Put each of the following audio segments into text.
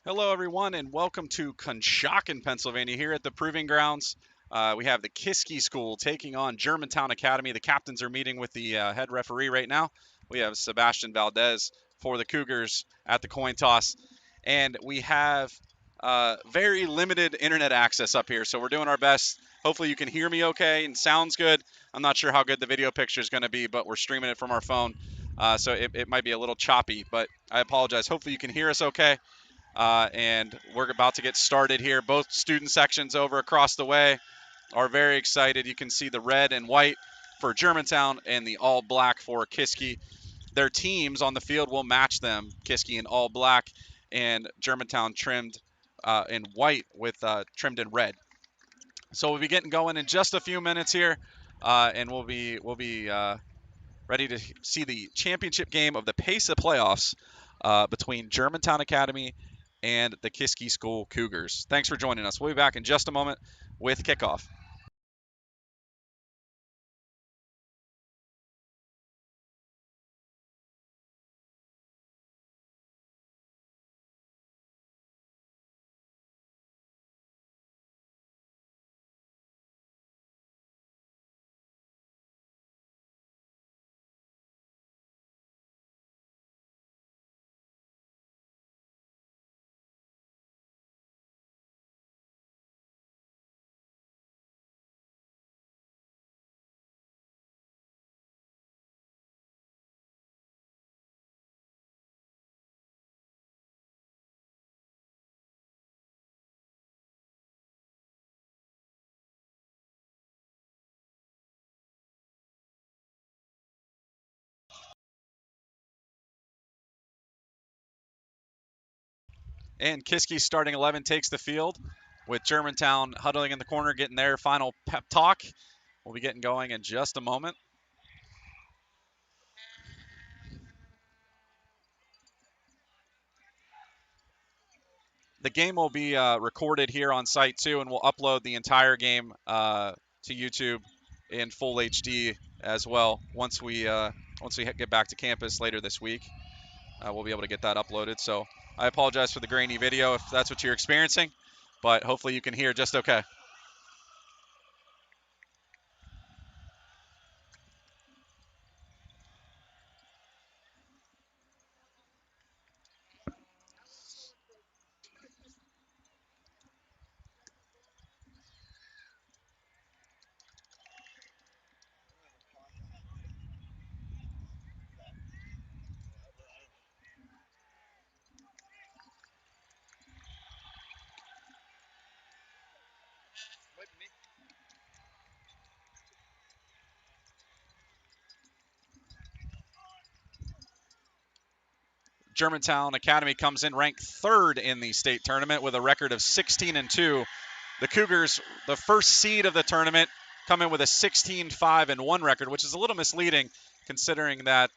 Hello, everyone, and welcome to Conshohocken, Pennsylvania, here at the Proving Grounds. We have the Kiski School taking on Germantown Academy. The captains are meeting with the head referee right now. We have Sebastian Valdez for the Cougars at the coin toss. And we have very limited internet access up here, so we're doing our best. Hopefully you can hear me okay and sounds good. I'm not sure how good the video picture is going to be, but we're streaming it from our phone, so it might be a little choppy, but I apologize. Hopefully you can hear us okay. And we're about to get started here. Both student sections over across the way are very excited. You can see the red and white for Germantown and the all black for Kiski. Their teams on the field will match them. Kiski in all black and Germantown trimmed in white with trimmed in red. So we'll be getting going in just a few minutes here, and we'll be ready to see the championship game of the PAISAA playoffs between Germantown Academy and the Kiski School Cougars. Thanks for joining us. We'll be back in just a moment with kickoff. And Kiski's starting 11 takes the field with Germantown huddling in the corner, getting their final pep talk. We'll be getting going in just a moment. The game will be recorded here on site too, and we'll upload the entire game to YouTube in full HD as well. Once we get back to campus later this week, we'll be able to get that uploaded. So I apologize for the grainy video if that's what you're experiencing, but hopefully you can hear just okay. Germantown Academy comes in ranked third in the state tournament with a record of 16-2. The Cougars, the first seed of the tournament, come in with a 16-5-1 record, which is a little misleading considering that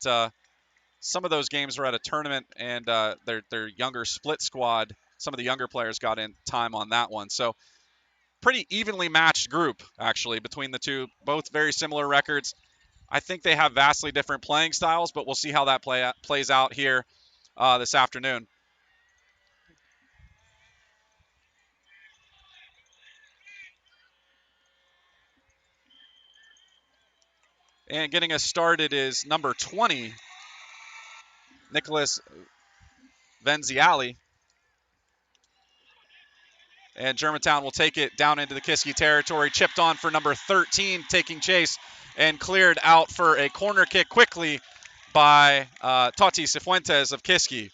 some of those games were at a tournament and their younger split squad, some of the younger players got in time on that one. So pretty evenly matched group, actually, between the two. Both very similar records. I think they have vastly different playing styles, but we'll see how that plays out here this afternoon. And getting us started is number 20, Nicholas Venziali. And Germantown will take it down into the Kiski territory. Chipped on for number 13, taking chase, and cleared out for a corner kick quickly by Tati Cifuentes of Kiski.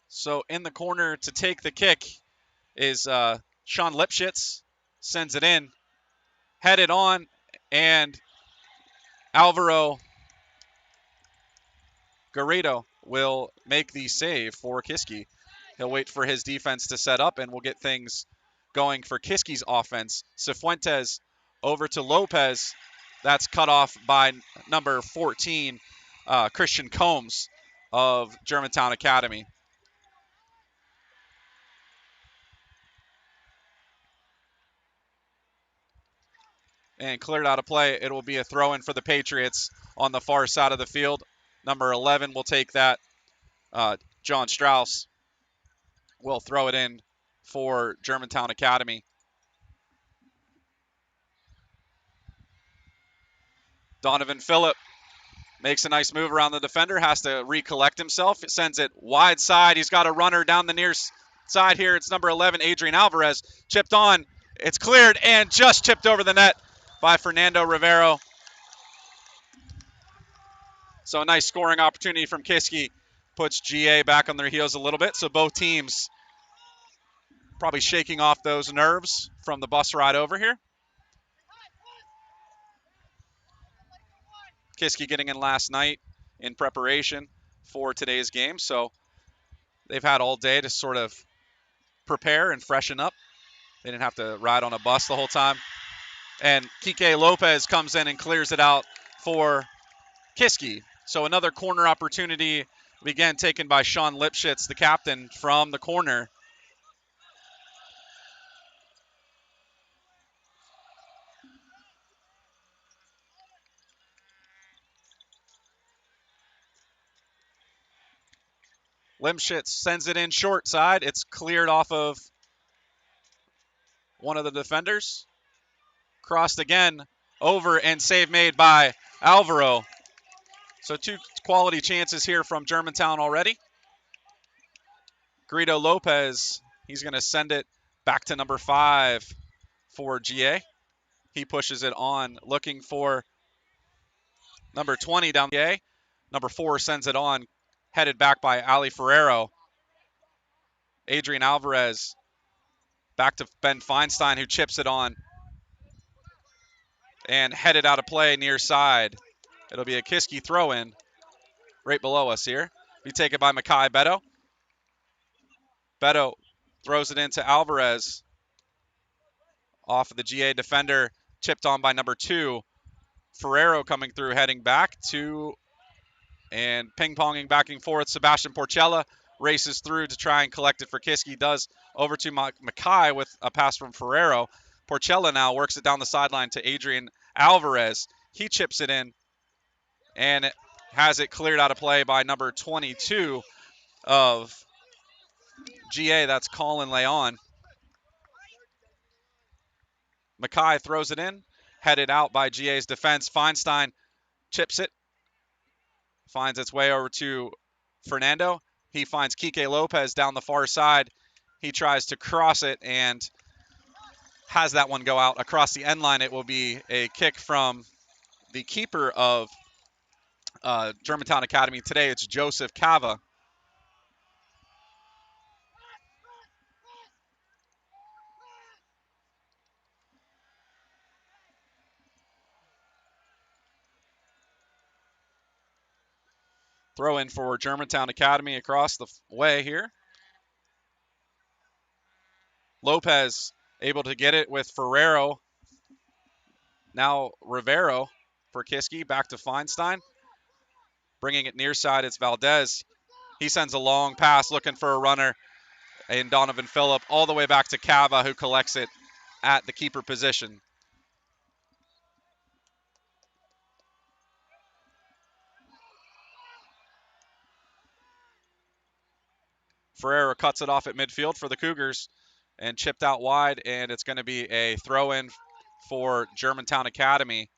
So in the corner to take the kick is Sean Lipschitz. Sends it in. Headed on, and Alvaro Garrido will make the save for Kiski. He'll wait for his defense to set up, and we'll get things going for Kiski's offense. Cifuentes over to Lopez. That's cut off by number 14, Christian Combs of Germantown Academy. and cleared out of play. It will be a throw-in for the Patriots on the far side of the field. Number 11 will take that. John Strauss will throw it in for Germantown Academy. Donovan Phillip makes a nice move around the defender, has to recollect himself. It sends it wide side. He's got a runner down the near side here. It's number 11, Adrian Alvarez. Chipped on. It's cleared and just chipped over the net by Fernando Rivero. So a nice scoring opportunity from Kiski. Puts GA back on their heels a little bit. So both teams probably shaking off those nerves from the bus ride over here. Kiski getting in last night in preparation for today's game. So they've had all day to sort of prepare and freshen up. They didn't have to ride on a bus the whole time. And Kike Lopez comes in and clears it out for Kiski. So another corner opportunity, again, taken by Sean Lipschitz, the captain, from the corner. Lipschitz sends it in short side. It's cleared off of one of the defenders. Crossed again, over, and save made by Alvaro. So two quality chances here from Germantown already. Greedo Lopez, he's going to send it back to number 5 for GA. He pushes it on, looking for number 20 down the GA. Number 4 sends it on, headed back by Ali Ferrero. Adrian Alvarez back to Ben Feinstein, who chips it on and headed out of play near side. It'll be a Kiski throw-in right below us here. Be taken by Makai Beto. Beto throws it into Alvarez. Off of the GA defender, chipped on by number 2. Ferrero coming through, heading back to, and ping-ponging back and forth. Sebastian Porchella races through to try and collect it for Kiski. Does over to Makai with a pass from Ferrero. Porchella now works it down the sideline to Adrian Alvarez. He chips it in and has it cleared out of play by number 22 of GA. That's Colin Leon. Makai throws it in, headed out by GA's defense. Feinstein chips it, finds its way over to Fernando. He finds Kike Lopez down the far side. He tries to cross it and has that one go out across the end line. It will be a kick from the keeper of Germantown Academy today. It's Joseph Cava. Throw in for Germantown Academy across the way here. Lopez able to get it with Ferrero. Now Rivero for Kiski. Back to Feinstein. Bringing it near side, it's Valdez. He sends a long pass looking for a runner. And Donovan Phillip all the way back to Cava, who collects it at the keeper position. Ferreira cuts it off at midfield for the Cougars and chipped out wide, and it's going to be a throw-in for Germantown Academy.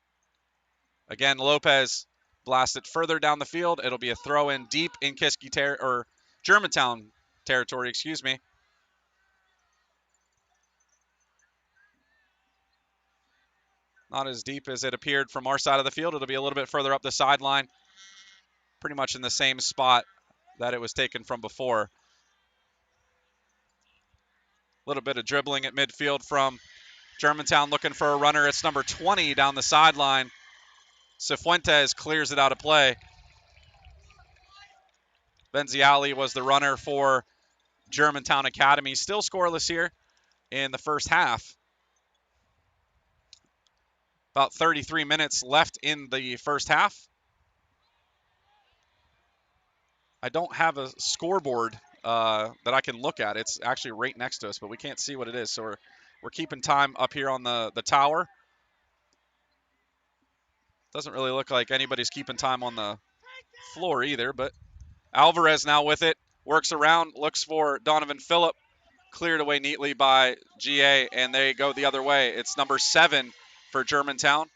Again, Lopez blasted further down the field. It'll be a throw-in deep in Kiski or Germantown territory, excuse me. Not as deep as it appeared from our side of the field. It'll be a little bit further up the sideline, pretty much in the same spot that it was taken from before. A little bit of dribbling at midfield from Germantown looking for a runner. It's number 20 down the sideline. Cifuentes clears it out of play. Benziali was the runner for Germantown Academy. Still scoreless here in the first half. About 33 minutes left in the first half. I don't have a scoreboard that I can look at. It's actually right next to us, but we can't see what it is. So we're keeping time up here on the tower. Doesn't really look like anybody's keeping time on the floor either, but Alvarez now with it. Works around, looks for Donovan Phillip. Cleared away neatly by GA, and they go the other way. It's number 7 for Germantown,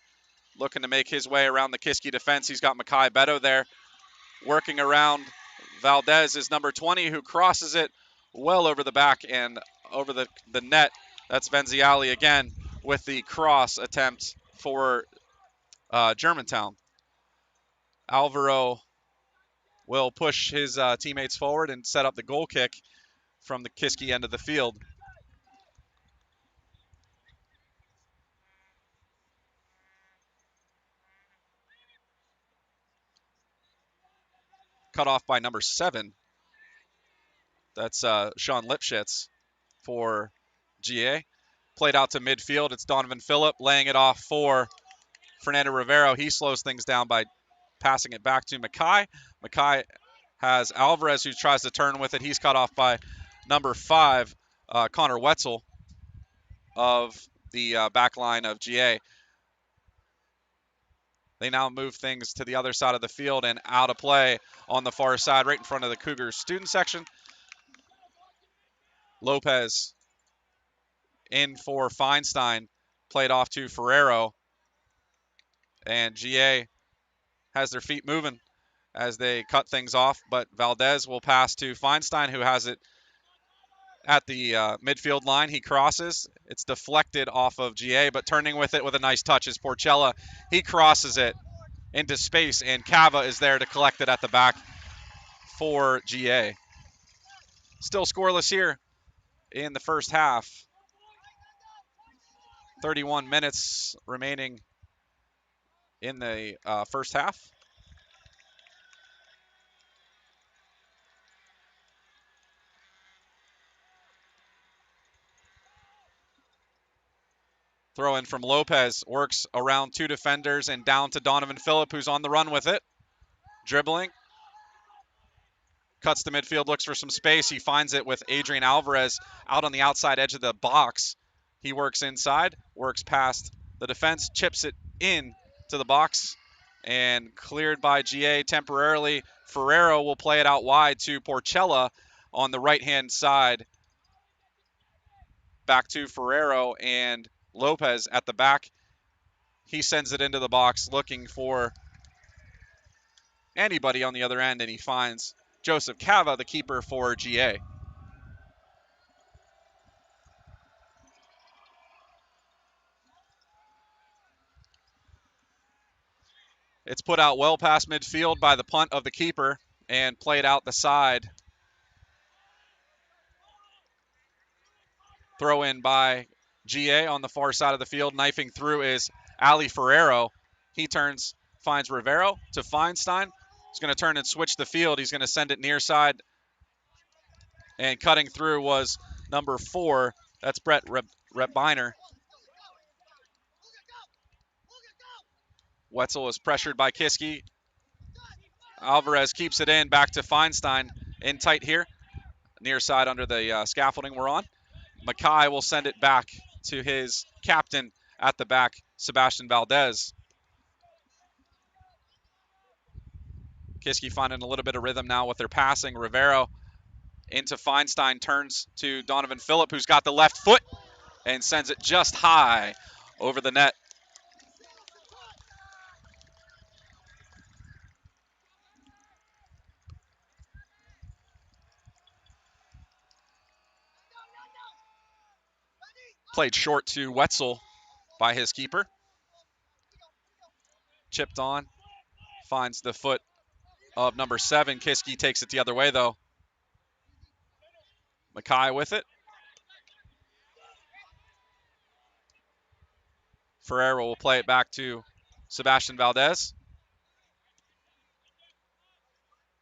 looking to make his way around the Kiski defense. He's got Makai Beto there. Working around Valdez is number 20, who crosses it well over the back and over the net. That's Venziali again with the cross attempt for Germantown. Alvaro will push his teammates forward and set up the goal kick from the Kiski end of the field. Cut off by number 7. That's Sean Lipschitz for GA. Played out to midfield. It's Donovan Phillip laying it off for Fernando Rivero. He slows things down by passing it back to Makai. Makai has Alvarez, who tries to turn with it. He's cut off by number 5, Connor Wetzel of the back line of GA. They now move things to the other side of the field and out of play on the far side, right in front of the Cougars student section. Lopez in for Feinstein, played off to Ferrero, and GA has their feet moving as they cut things off, but Valdez will pass to Feinstein, who has it at the midfield line. He crosses. It's deflected off of GA, but turning with it with a nice touch is Porchella. He crosses it into space, and Cava is there to collect it at the back for GA. Still scoreless here in the first half. 31 minutes remaining in the first half. Throw in from Lopez, works around 2 defenders and down to Donovan Phillip, who's on the run with it. Dribbling. Cuts to midfield, looks for some space. He finds it with Adrian Alvarez out on the outside edge of the box. He works inside, works past the defense, chips it in to the box, and cleared by GA temporarily. Ferrero will play it out wide to Porchella on the right-hand side. Back to Ferrero and Lopez at the back. He sends it into the box looking for anybody on the other end, and he finds Joseph Cava, the keeper for GA. It's put out well past midfield by the punt of the keeper and played out the side. Throw in by GA on the far side of the field. Knifing through is Ali Ferrero. He turns, finds Rivero to Feinstein. He's going to turn and switch the field. He's going to send it near side. And cutting through was number 4. That's Brett Repbiner. Wetzel is pressured by Kiski. Alvarez keeps it in, back to Feinstein. In tight here. Near side under the scaffolding we're on. Makai will send it back to his captain at the back, Sebastian Valdez. Kiski finding a little bit of rhythm now with their passing. Rivero into Feinstein, turns to Donovan Phillip, who's got the left foot and sends it just high over the net. Played short to Wetzel by his keeper. Chipped on, finds the foot of number 7. Kiski takes it the other way, though. Makai with it. Ferrero will play it back to Sebastian Valdez.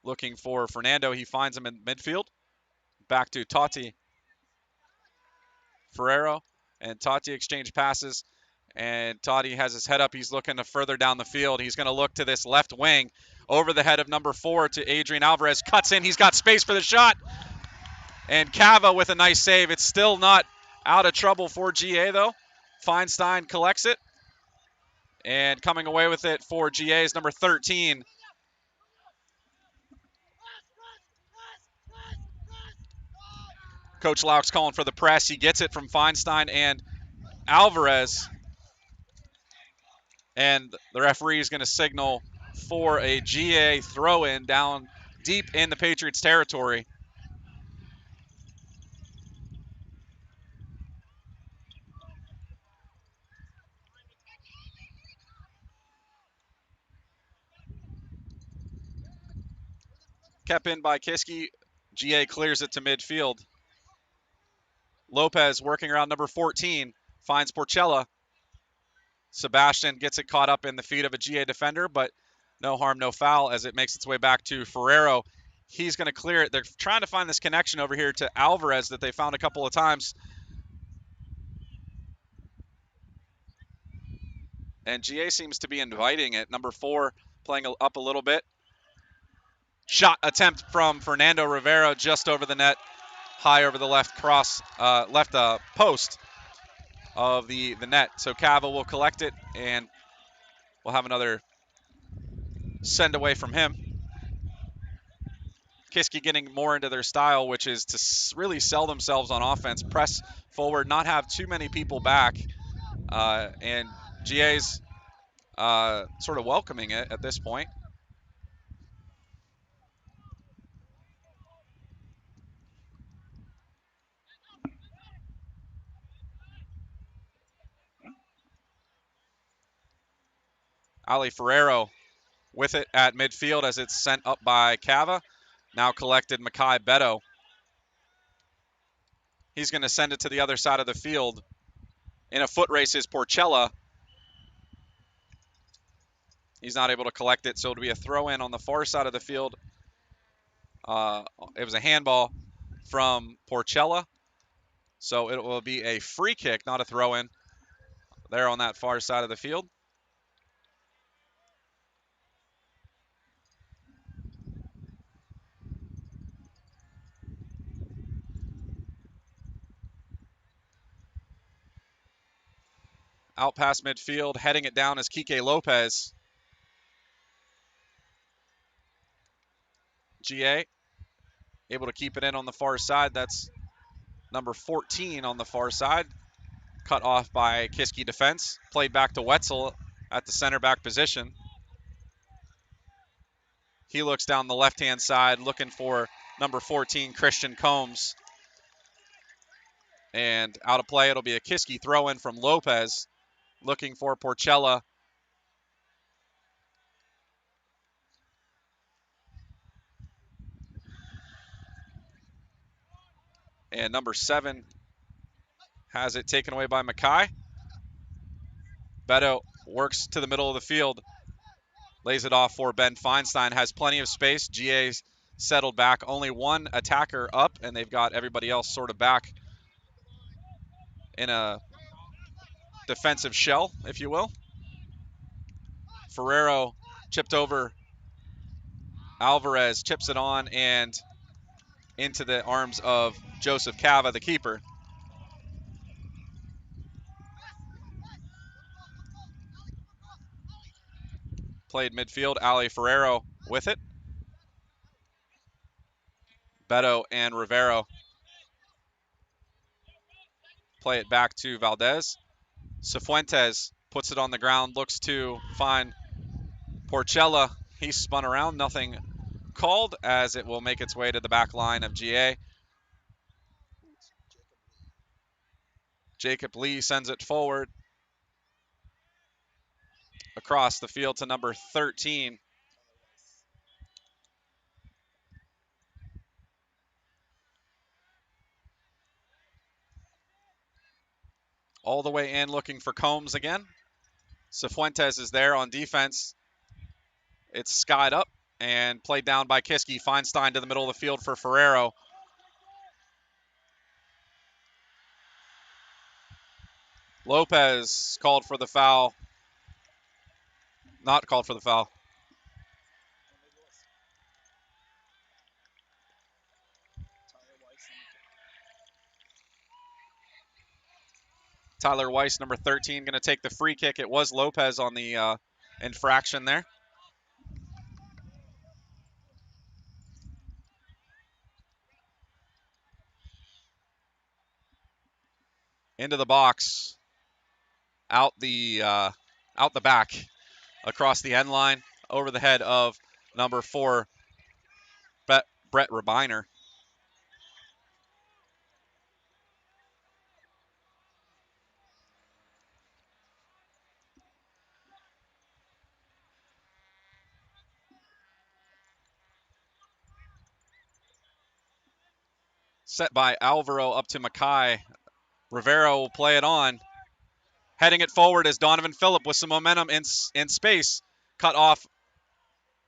Looking for Fernando. He finds him in midfield. Back to Totti. Ferrero and Totti exchange passes. And Totti has his head up. He's looking to further down the field. He's going to look to this left wing over the head of number 4 to Adrian Alvarez. Cuts in. He's got space for the shot. And Cava with a nice save. It's still not out of trouble for GA, though. Feinstein collects it. And coming away with it for GA is number 13. Coach Laux calling for the press. He gets it from Feinstein and Alvarez. And the referee is going to signal for a GA throw-in down deep in the Patriots' territory. Kept in by Kiski. GA clears it to midfield. Lopez working around number 14. Finds Porchella. Sebastian gets it caught up in the feet of a GA defender, but no harm, no foul as it makes its way back to Ferrero. He's going to clear it. They're trying to find this connection over here to Alvarez that they found a couple of times. And GA seems to be inviting it. Number 4 playing up a little bit. Shot attempt from Fernando Rivera just over the net, high over the left post of the net. So Cava will collect it, and we'll have another send away from him. Kiski getting more into their style, which is to really sell themselves on offense, press forward, not have too many people back, and GA's sort of welcoming it at this point. Ali Ferrero with it at midfield as it's sent up by Cava. Now collected Makai Beto. He's going to send it to the other side of the field. In a foot race is Porchella. He's not able to collect it, so it'll be a throw-in on the far side of the field. It was a handball from Porchella, so it will be a free kick, not a throw-in, there on that far side of the field. Out past midfield, heading it down is Kike Lopez. GA able to keep it in on the far side. That's number 14 on the far side. Cut off by Kiski defense. Played back to Wetzel at the center back position. He looks down the left-hand side looking for number 14, Christian Combs. And out of play, it'll be a Kiski throw-in from Lopez looking for Porchella. And number 7 has it taken away by Makai. Beto works to the middle of the field. Lays it off for Ben Feinstein. Has plenty of space. GA's settled back. Only one attacker up, and they've got everybody else sort of back in a defensive shell, if you will. Ferrero chipped over. Alvarez chips it on and into the arms of Joseph Cava, the keeper. Played midfield. Ali Ferrero with it. Beto and Rivero play it back to Valdez. Cifuentes puts it on the ground, looks to find Porchella. He's spun around, nothing called as it will make its way to the back line of GA. Jacob Lee sends it forward across the field to number 13. All the way in looking for Combs again. Cifuentes is there on defense. It's skied up and played down by Kiski. Feinstein to the middle of the field for Ferrero. Lopez called for the foul. Not called for the foul. Tyler Weiss, number 13, going to take the free kick. It was Lopez on the infraction there. Into the box, out the back, across the end line, over the head of number 4, Brett Rabiner. Set by Alvaro up to Mackay. Rivera will play it on. Heading it forward is Donovan Phillip with some momentum in space. Cut off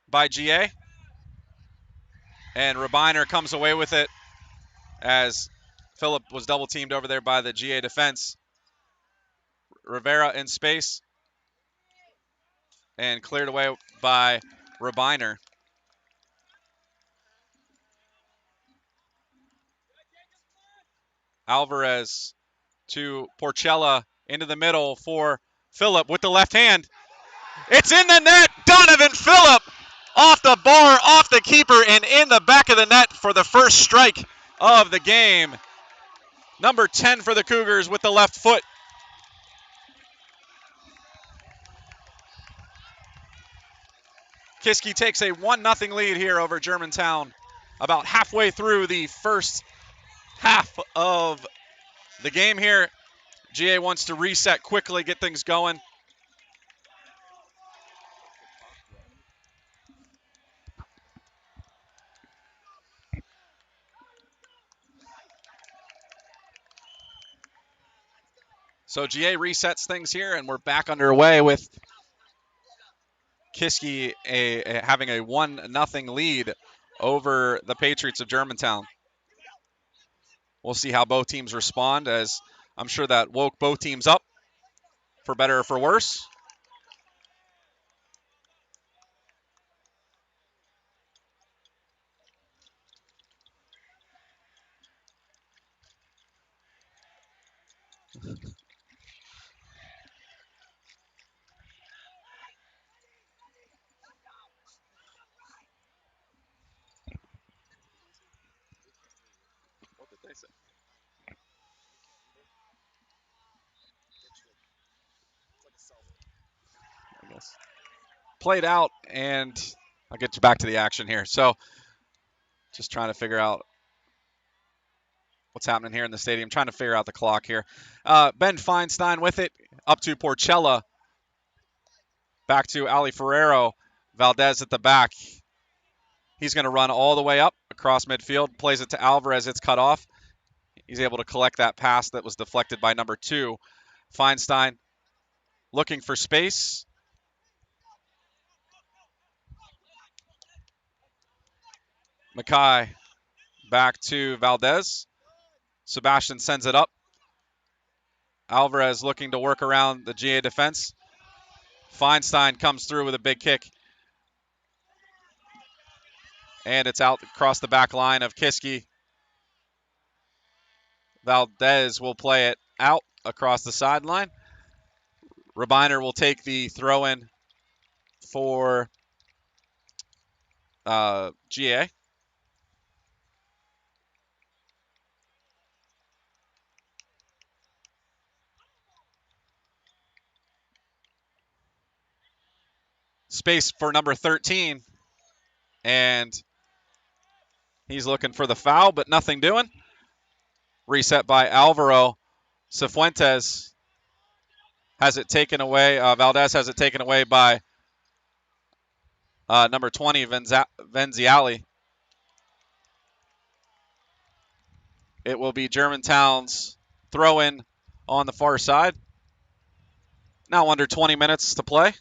by GA. And Rabiner comes away with it as Phillip was double teamed over there by the GA defense. Rivera in space and cleared away by Rabiner. Alvarez to Porchella into the middle for Phillip with the left hand. It's in the net. Donovan Phillip off the bar, off the keeper, and in the back of the net for the first strike of the game. Number 10 for the Cougars with the left foot. Kiski takes a 1-0 lead here over Germantown about halfway through the first half of the game here. GA wants to reset quickly, get things going. So GA resets things here, and we're back underway with Kiski having a 1-0 lead over the Patriots of Germantown. We'll see how both teams respond, as I'm sure that woke both teams up, for better or for worse. What did they say? I guess. Played out, and I'll get you back to the action here. So just trying to figure out what's happening here in the stadium, trying to figure out the clock here. Ben Feinstein with it, up to Porchella, back to Ali Ferrero, Valdez at the back. He's going to run all the way up across midfield, plays it to Alvarez, it's cut off. He's able to collect that pass that was deflected by number 2. Feinstein looking for space. Mackay back to Valdez. Sebastian sends it up. Alvarez looking to work around the GA defense. Feinstein comes through with a big kick. And it's out across the back line of Kiski. Valdez will play it out across the sideline. Rabiner will take the throw-in for GA. Space for number 13. And he's looking for the foul, but nothing doing. Reset by Alvaro. Cifuentes has it taken away. Valdez has it taken away by number 20, Venziali. It will be Germantown's throw-in on the far side. Now under 20 minutes to play.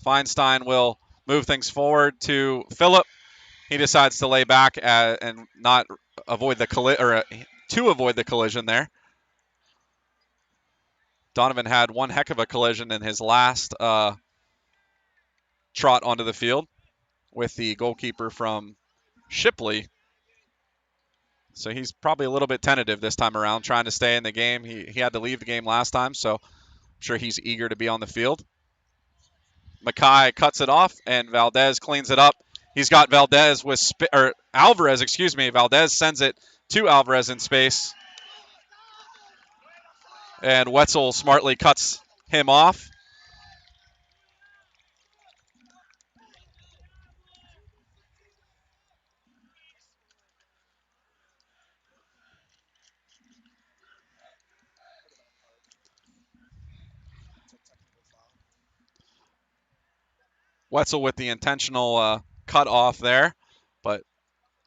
Feinstein will move things forward to Phillip. He decides to lay back and not avoid the to avoid the collision there. Donovan had one heck of a collision in his last trot onto the field with the goalkeeper from Shipley. So he's probably a little bit tentative this time around, trying to stay in the game. He had to leave the game last time, so I'm sure he's eager to be on the field. Mackay cuts it off, and Valdez cleans it up. He's got Valdez with Alvarez, excuse me. Valdez sends it to Alvarez in space, and Wetzel smartly cuts him off. Wetzel with the intentional cut off there, but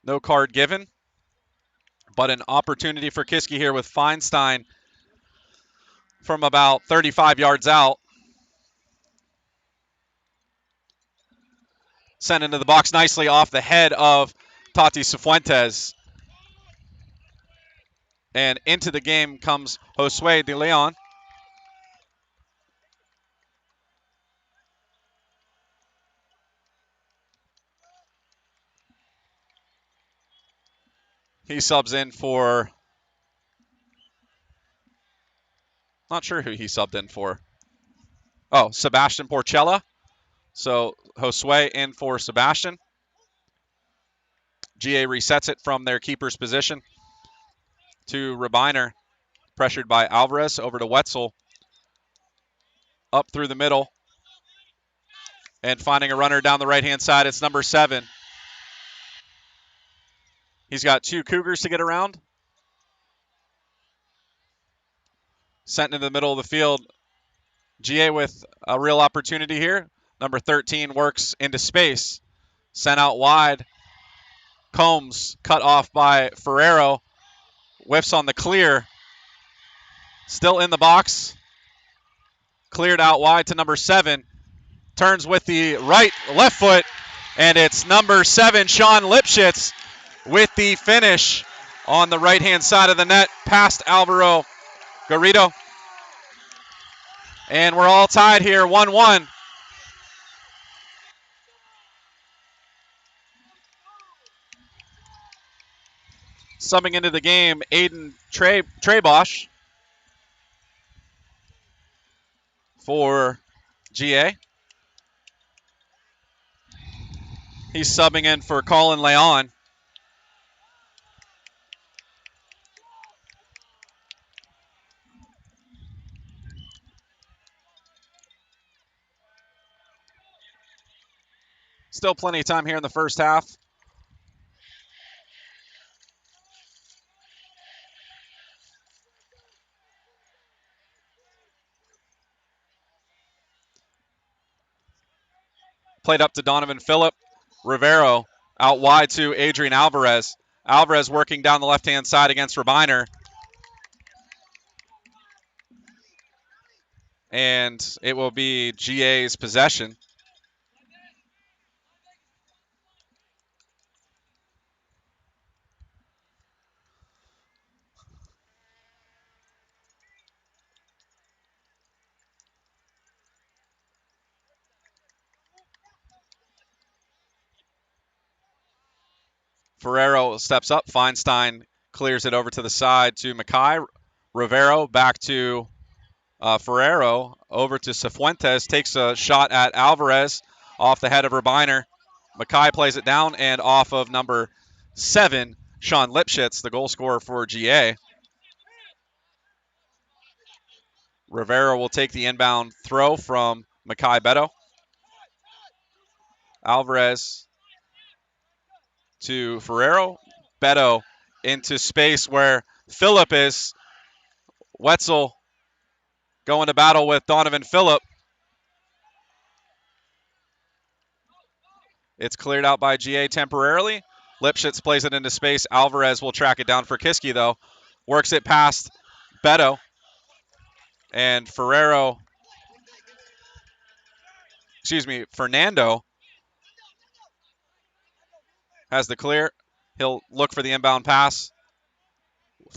no card given. But an opportunity for Kiski here with Feinstein from about 35 yards out. Sent into the box nicely off the head of Tati Cifuentes. And into the game comes Josue de Leon. He subs in for, not sure who he subbed in for. Oh, Sebastian Porchella. So Josue in for Sebastian. GA resets it from their keeper's position to Rabiner, pressured by Alvarez, over to Wetzel. Up through the middle. And finding a runner down the right-hand side, it's number 7. He's got 2 Cougars to get around. Sent into the middle of the field. GA with a real opportunity here. Number 13 works into space. Sent out wide. Combs cut off by Ferrero. Whiffs on the clear. Still in the box. Cleared out wide to number 7. Turns with the left foot. And it's number 7, Sean Lipschitz, with the finish on the right-hand side of the net past Alvaro Garrido. And we're all tied here, 1-1. Subbing into the game, Aiden Trebosch for GA. He's subbing in for Colin Leon. Still plenty of time here in the first half. Played up to Donovan Phillip. Rivero out wide to Adrian Alvarez. Alvarez working down the left-hand side against Rabiner. And it will be GA's possession. Ferrero steps up. Feinstein clears it over to the side to Mackay. Rivero back to Ferrero. Over to Cifuentes. Takes a shot at Alvarez off the head of Rabiner. Mackay plays it down and off of number 7, Sean Lipschitz, the goal scorer for GA. Rivero will take the inbound throw from Mackay Beto. Alvarez to Ferrero. Beto into space where Phillip is. Wetzel going to battle with Donovan Phillip. It's cleared out by GA temporarily. Lipschitz plays it into space. Alvarez will track it down for Kiski, though. Works it past Beto. And Fernando has the clear. He'll look for the inbound pass.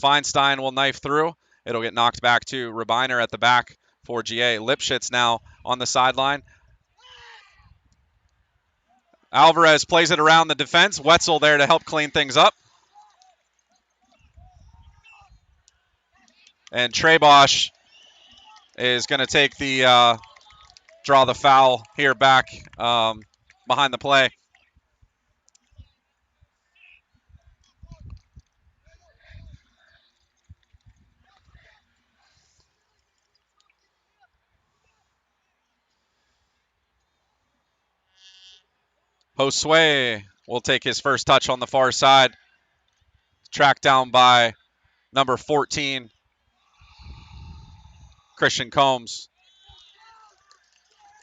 Feinstein will knife through. It'll get knocked back to Rabiner at the back for GA. Lipschitz now on the sideline. Alvarez plays it around the defense. Wetzel there to help clean things up. And Trebosh is going to take the draw the foul here back behind the play. Josue will take his first touch on the far side. Tracked down by number 14, Christian Combs.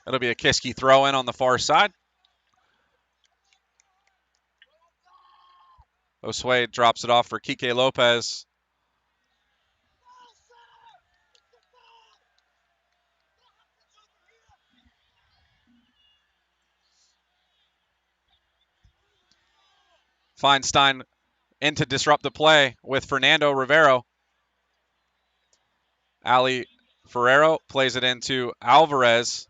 It'll be a Kiski throw in on the far side. Josue drops it off for Kike Lopez. Feinstein in to disrupt the play with Fernando Rivero. Ali Ferrero plays it into Alvarez.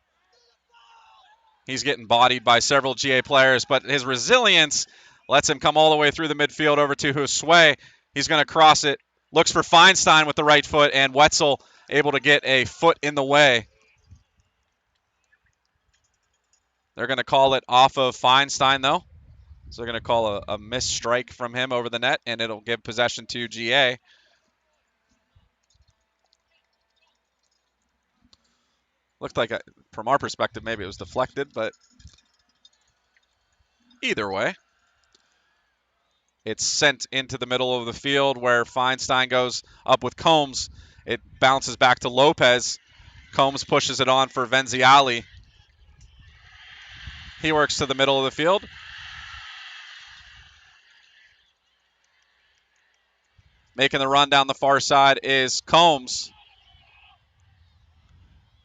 He's getting bodied by several GA players, but his resilience lets him come all the way through the midfield over to Josue. He's going to cross it. Looks for Feinstein with the right foot, and Wetzel able to get a foot in the way. They're going to call it off of Feinstein, though. So they're going to call a missed strike from him over the net, and it'll give possession to GA. Looked like, from our perspective, maybe it was deflected, but either way, it's sent into the middle of the field where Feinstein goes up with Combs. It bounces back to Lopez. Combs pushes it on for Venziali. He works to the middle of the field. Making the run down the far side is Combs.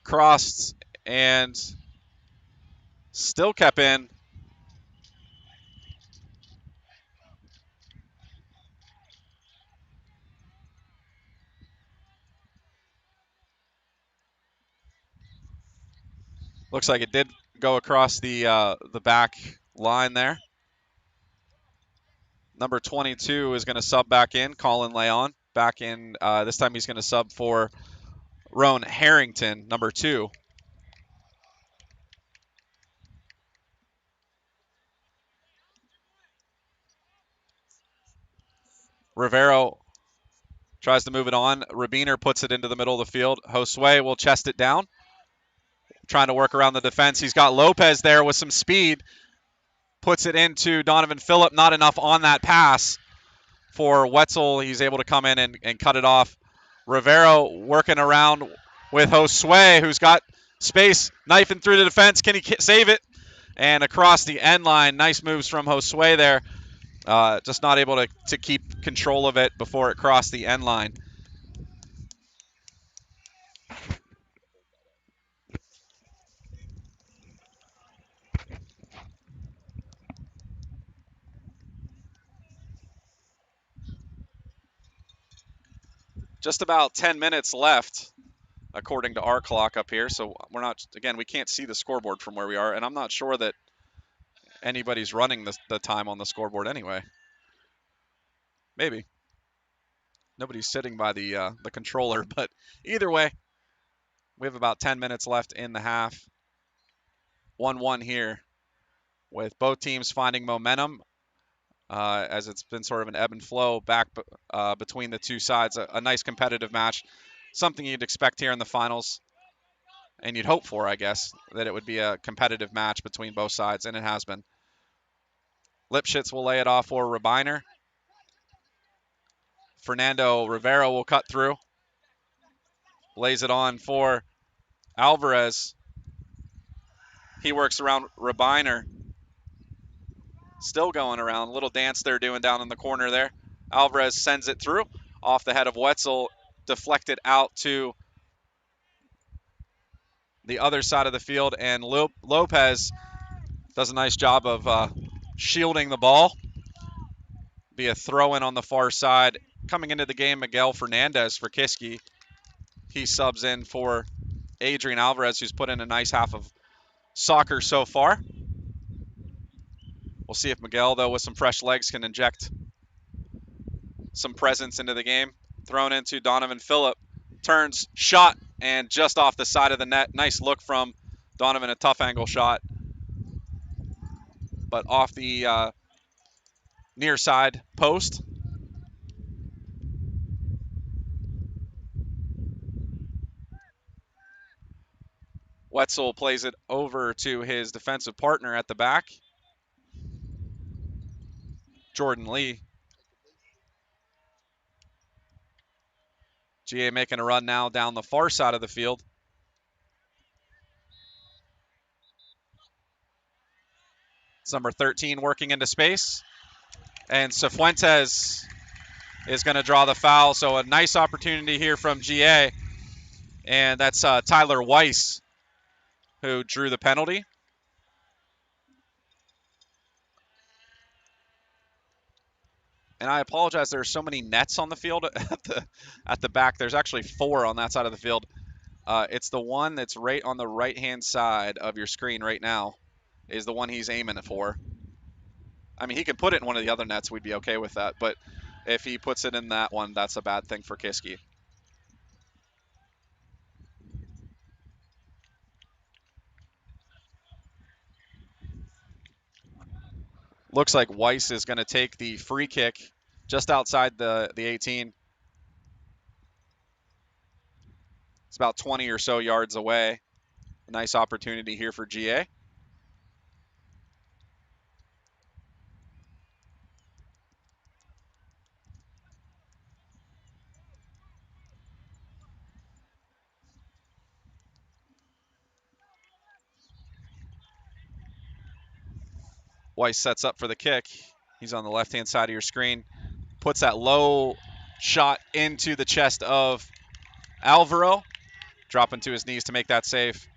Crossed and still kept in. Looks like it did go across the back line there. Number 22 is going to sub back in, Colin Leon. Back in, this time he's going to sub for Roan Harrington, number 2. Rivero tries to move it on. Rabiner puts it into the middle of the field. Josue will chest it down, trying to work around the defense. He's got Lopez there with some speed. Puts it into Donovan Phillip. Not enough on that pass for Wetzel. He's able to come in and cut it off. Rivero working around with Josue, who's got space, knifing through the defense. Can he save it? And across the end line, nice moves from Josue there. Just not able to keep control of it before it crossed the end line. Just about 10 minutes left, according to our clock up here. So we're not, again, we can't see the scoreboard from where we are, and I'm not sure that anybody's running the time on the scoreboard anyway. Maybe. Nobody's sitting by the controller, but either way, we have about 10 minutes left in the half. 1-1 here, with both teams finding momentum as it's been sort of an ebb and flow back between the two sides. A nice competitive match, something you'd expect here in the finals, and you'd hope for, I guess, that it would be a competitive match between both sides, and it has been. Lipschitz will lay it off for Rabiner. Fernando Rivero will cut through. Lays it on for Alvarez. He works around Rabiner. Still going around. A little dance they're doing down in the corner there. Alvarez sends it through. Off the head of Wetzel. Deflected out to the other side of the field. And Lopez does a nice job of shielding the ball. Be a throw-in on the far side. Coming into the game, Miguel Fernandez for Kiski. He subs in for Adrian Alvarez, who's put in a nice half of soccer so far. We'll see if Miguel, though, with some fresh legs can inject some presence into the game. Thrown into Donovan Phillip. Turns, shot, and just off the side of the net. Nice look from Donovan, a tough angle shot. But off the near side post. Wetzel plays it over to his defensive partner at the back, Jordan Lee. GA making a run now down the far side of the field. It's number 13 working into space. And Cifuentes is going to draw the foul. So a nice opportunity here from GA. And that's Tyler Weiss who drew the penalty. And I apologize, there are so many nets on the field at the back. There's actually 4 on that side of the field. It's the one that's right on the right-hand side of your screen right now is the one he's aiming for. I mean, he could put it in one of the other nets. We'd be okay with that. But if he puts it in that one, that's a bad thing for Kiski. Looks like Weiss is going to take the free kick just outside the 18. It's about 20 or so yards away. A nice opportunity here for GA. Weiss sets up for the kick. He's on the left-hand side of your screen. Puts that low shot into the chest of Alvaro. Dropping to his knees to make that save.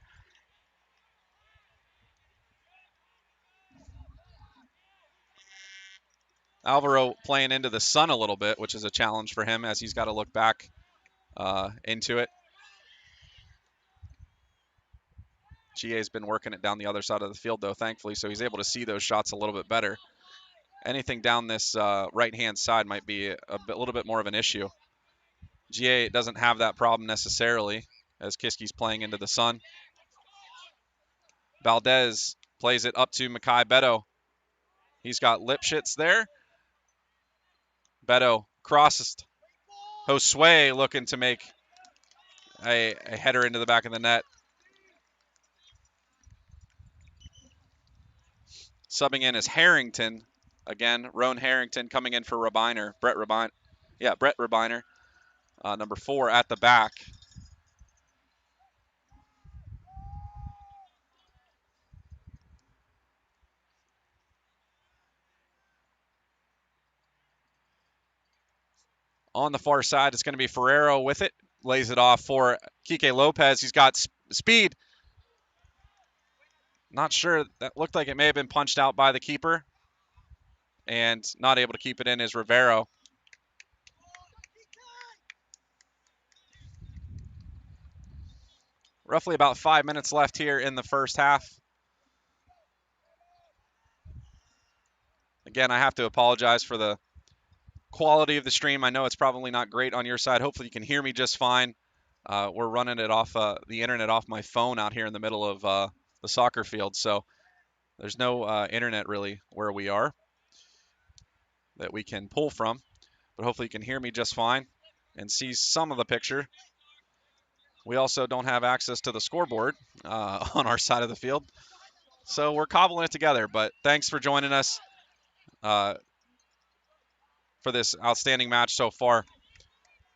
Alvaro playing into the sun a little bit, which is a challenge for him as he's got to look back into it. GA's been working it down the other side of the field, though, thankfully, so he's able to see those shots a little bit better. Anything down this right-hand side might be a little bit more of an issue. GA doesn't have that problem necessarily as Kiski's playing into the sun. Valdez plays it up to Makai Beto. He's got Lipschitz there. Beto crosses. Josue looking to make a header into the back of the net. Subbing in is Harrington. Again, Roan Harrington coming in for Rabiner. Brett Rabiner. Number 4 at the back. On the far side, it's going to be Ferrero with it. Lays it off for Kike Lopez. He's got speed. Not sure. That looked like it may have been punched out by the keeper. And not able to keep it in is Rivero. Roughly about 5 minutes left here in the first half. Again, I have to apologize for the quality of the stream. I know it's probably not great on your side. Hopefully you can hear me just fine. We're running it off the internet off my phone out here in the middle of the soccer field, so there's no internet really where we are that we can pull from. But hopefully you can hear me just fine and see some of the picture. We also don't have access to the scoreboard on our side of the field, so we're cobbling it together. But thanks for joining us for this outstanding match so far.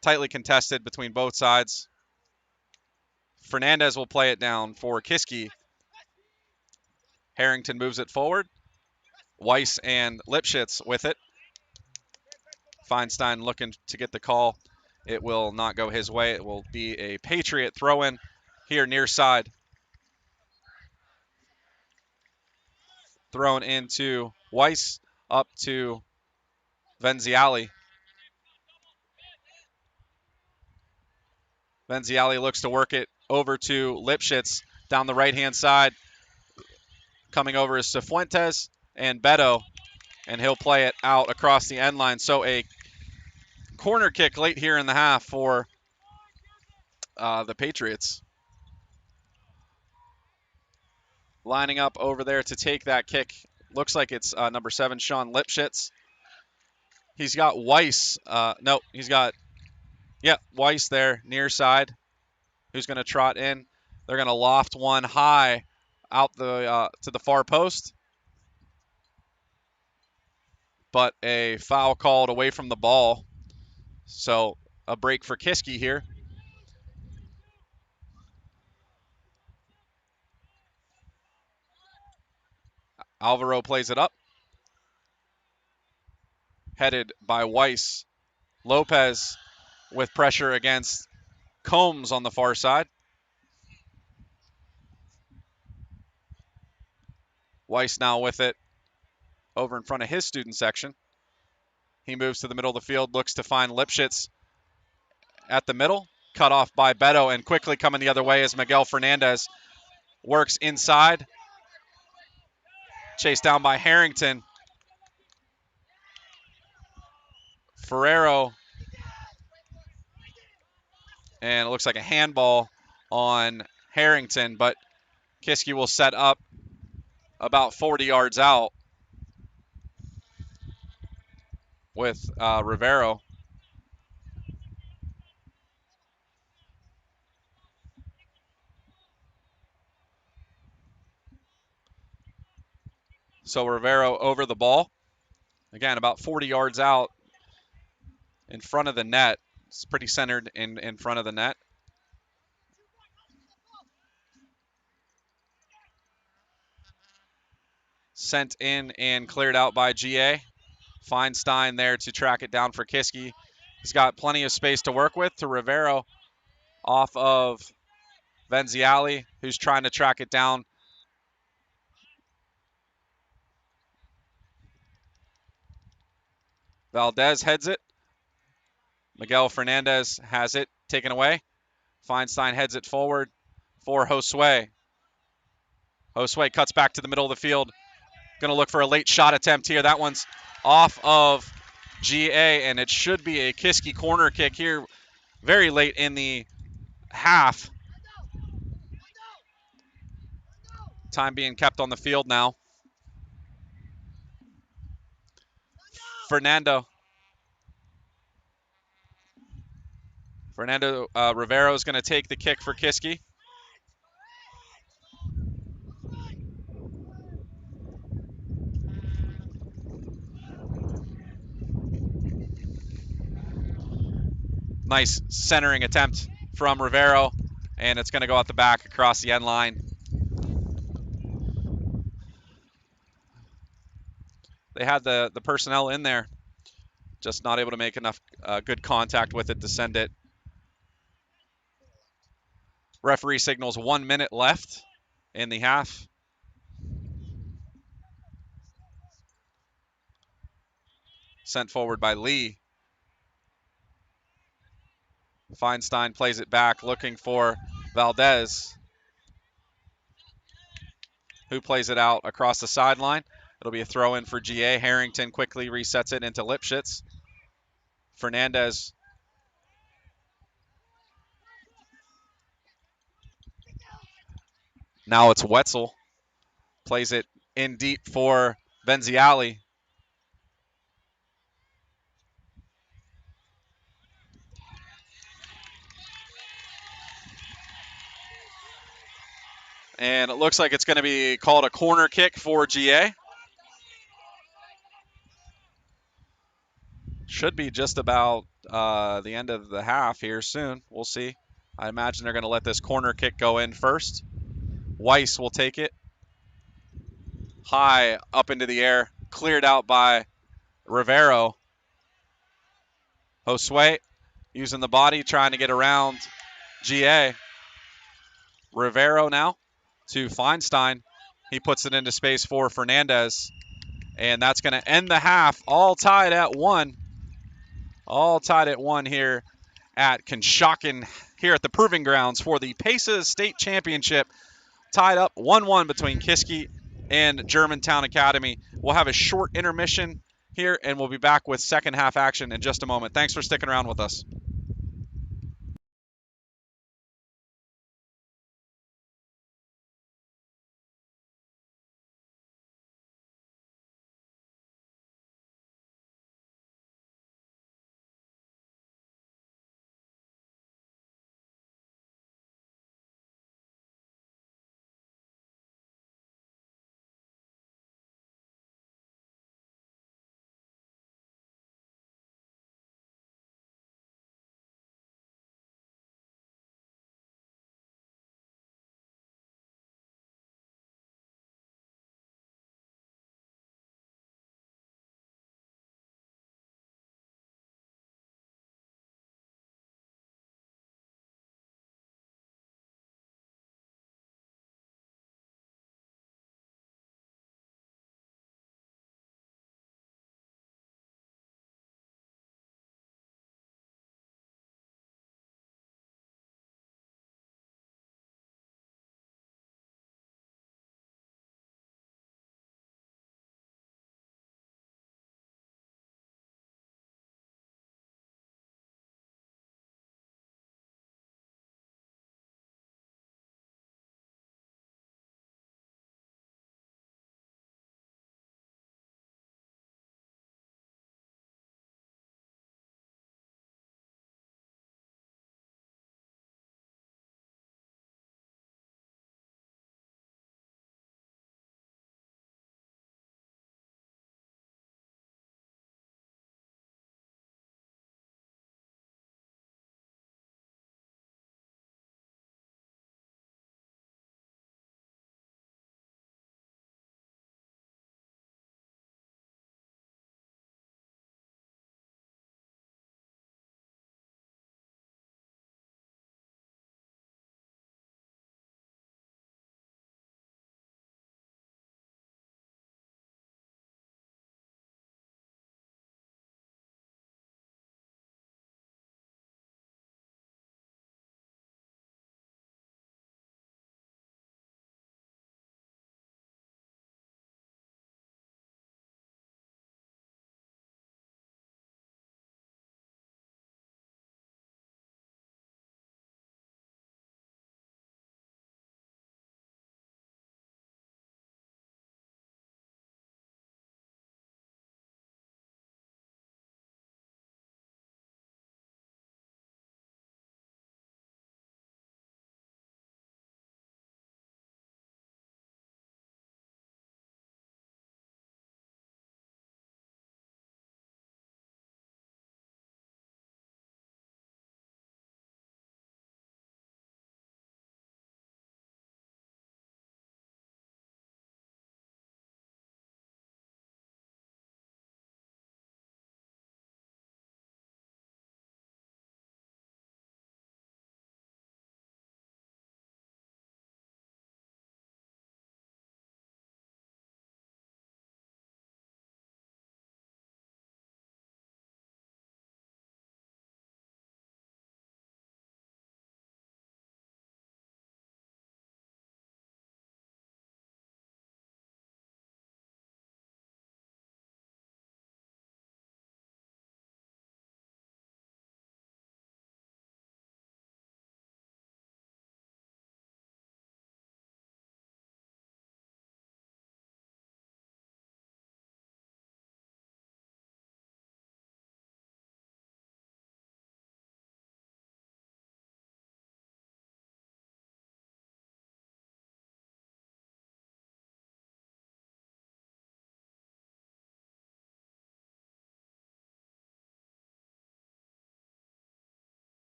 Tightly contested between both sides. Fernandez will play it down for Kiski. Harrington moves it forward. Weiss and Lipschitz with it. Feinstein looking to get the call. It will not go his way. It will be a Patriot throw-in here near side. Thrown into Weiss up to Venziali. Venziali looks to work it over to Lipschitz down the right-hand side. Coming over is Cifuentes, and Beto, and he'll play it out across the end line. So a corner kick late here in the half for the Patriots. Lining up over there to take that kick. Looks like it's number 7, Sean Lipschitz. He's got Weiss. No, he's got, Weiss there near side, who's going to trot in. They're going to loft one high out the to the far post. But a foul called away from the ball. So a break for Kiski here. Alvaro plays it up. Headed by Weiss. Lopez with pressure against Combs on the far side. Weiss now with it over in front of his student section. He moves to the middle of the field, looks to find Lipschitz at the middle. Cut off by Beto, and quickly coming the other way as Miguel Fernandez works inside. Chased down by Harrington. Ferrero. And it looks like a handball on Harrington, but Kiski will set up about 40 yards out with Rivero. So Rivero over the ball. Again, about 40 yards out in front of the net. It's pretty centered in front of the net. Sent in and cleared out by GA. Feinstein there to track it down for Kiski. He's got plenty of space to work with to Rivero off of Venziali, who's trying to track it down. Valdez heads it. Miguel Fernandez has it taken away. Feinstein heads it forward for Josue. Josue cuts back to the middle of the field. Going to look for a late shot attempt here. That one's off of GA, and it should be a Kiski corner kick here very late in the half. Time being kept on the field now. Fernando Rivero is going to take the kick for Kiski. Nice centering attempt from Rivero, and it's going to go out the back across the end line. They had the personnel in there, just not able to make enough good contact with it to send it. Referee signals 1 minute left in the half. Sent forward by Lee. Feinstein plays it back, looking for Valdez, who plays it out across the sideline. It'll be a throw in for GA. Harrington quickly resets it into Lipschitz. Fernandez. Now it's Wetzel. Plays it in deep for Venziali. And it looks like it's going to be called a corner kick for GA. Should be just about the end of the half here soon. We'll see. I imagine they're going to let this corner kick go in first. Weiss will take it. High up into the air. Cleared out by Rivero. Josue using the body, trying to get around GA. Rivero now to Feinstein. He puts it into space for Fernandez. And that's going to end the half, all tied at 1. All tied at 1 here at Conshohocken, here at the Proving Grounds for the PAISAA State Championship. Tied up 1-1 between Kiski and Germantown Academy. We'll have a short intermission here, and we'll be back with second half action in just a moment. Thanks for sticking around with us.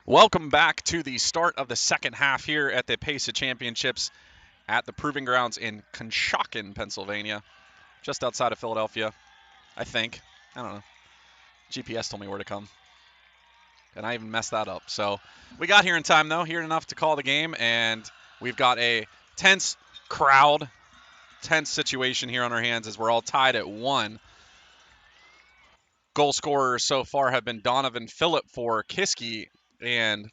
Welcome back to the start of the second half here at the PAISAA Championships at the Proving Grounds in Conshohocken, Pennsylvania, just outside of Philadelphia, I think. I don't know. GPS told me where to come, and I even messed that up. So we got here in time, though, here enough to call the game, and we've got a tense crowd, tense situation here on our hands as we're all tied at 1. Goal scorers so far have been Donovan Phillip for Kiski and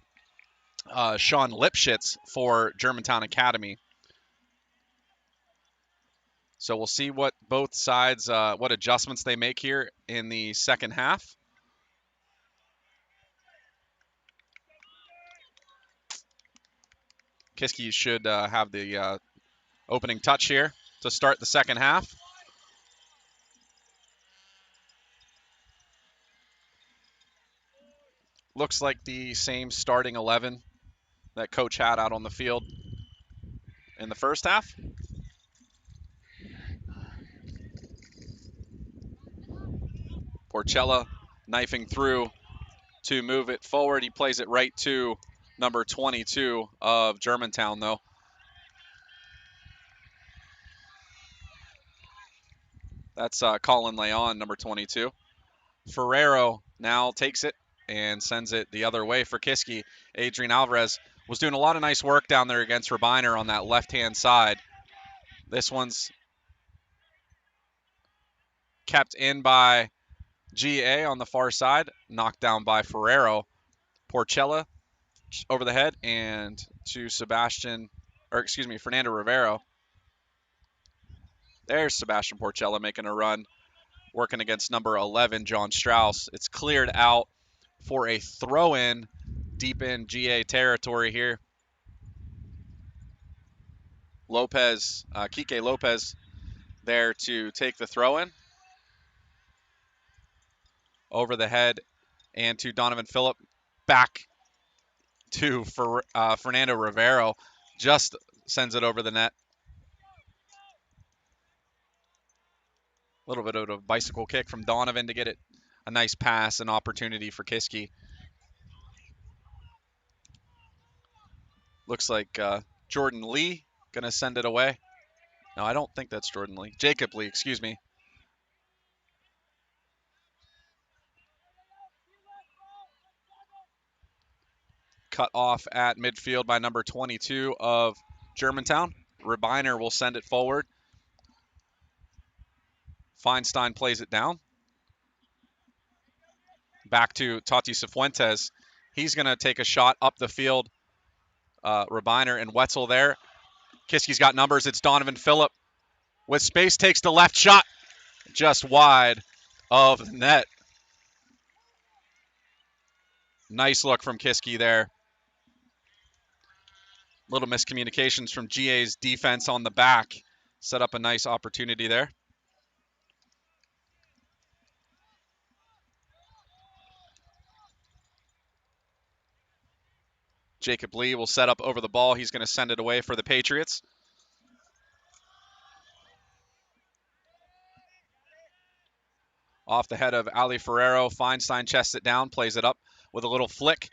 Sean Lipschitz for Germantown Academy. So we'll see what both sides, what adjustments they make here in the second half. Kiski should have the opening touch here to start the second half. Looks like the same starting 11 that coach had out on the field in the first half. Porchella knifing through to move it forward. He plays it right to number 22 of Germantown, though. That's Colin Leon, number 22. Ferrero now takes it and sends it the other way for Kiski. Adrian Alvarez was doing a lot of nice work down there against Rabiner on that left-hand side. This one's kept in by GA on the far side, knocked down by Ferrero. Porchella over the head and to Fernando Rivero. There's Sebastian Porchella making a run, working against number 11, John Strauss. It's cleared out for a throw-in deep in GA territory here. Kike Lopez there to take the throw-in. Over the head and to Donovan Phillip. Back to Fernando Rivero. Just sends it over the net. A little bit of a bicycle kick from Donovan to get it a nice pass and opportunity for Kiski. Looks like Jordan Lee going to send it away. No, I don't think that's Jordan Lee. Jacob Lee, excuse me. Cut off at midfield by number 22 of Germantown. Rabiner will send it forward. Feinstein plays it down. Back to Tati Cifuentes. He's going to take a shot up the field. Rabiner and Wetzel there. Kiski's got numbers. It's Donovan Phillip with space, takes the left shot just wide of the net. Nice look from Kiski there. Little miscommunications from GA's defense on the back. Set up a nice opportunity there. Jacob Lee will set up over the ball. He's going to send it away for the Patriots. Off the head of Ali Ferrero. Feinstein chests it down, plays it up with a little flick.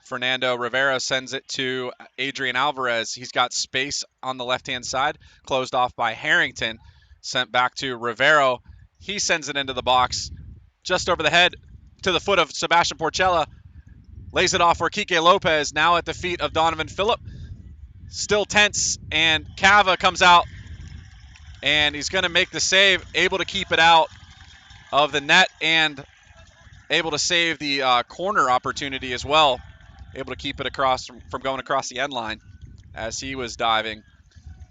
Fernando Rivera sends it to Adrian Alvarez. He's got space on the left-hand side, closed off by Harrington. Sent back to Rivero. He sends it into the box, just over the head to the foot of Sebastian Porchella. Lays it off for Kike Lopez, now at the feet of Donovan Phillip. Still tense, and Cava comes out, and he's going to make the save, able to keep it out of the net and able to save the corner opportunity as well. Able to keep it across from going across the end line as he was diving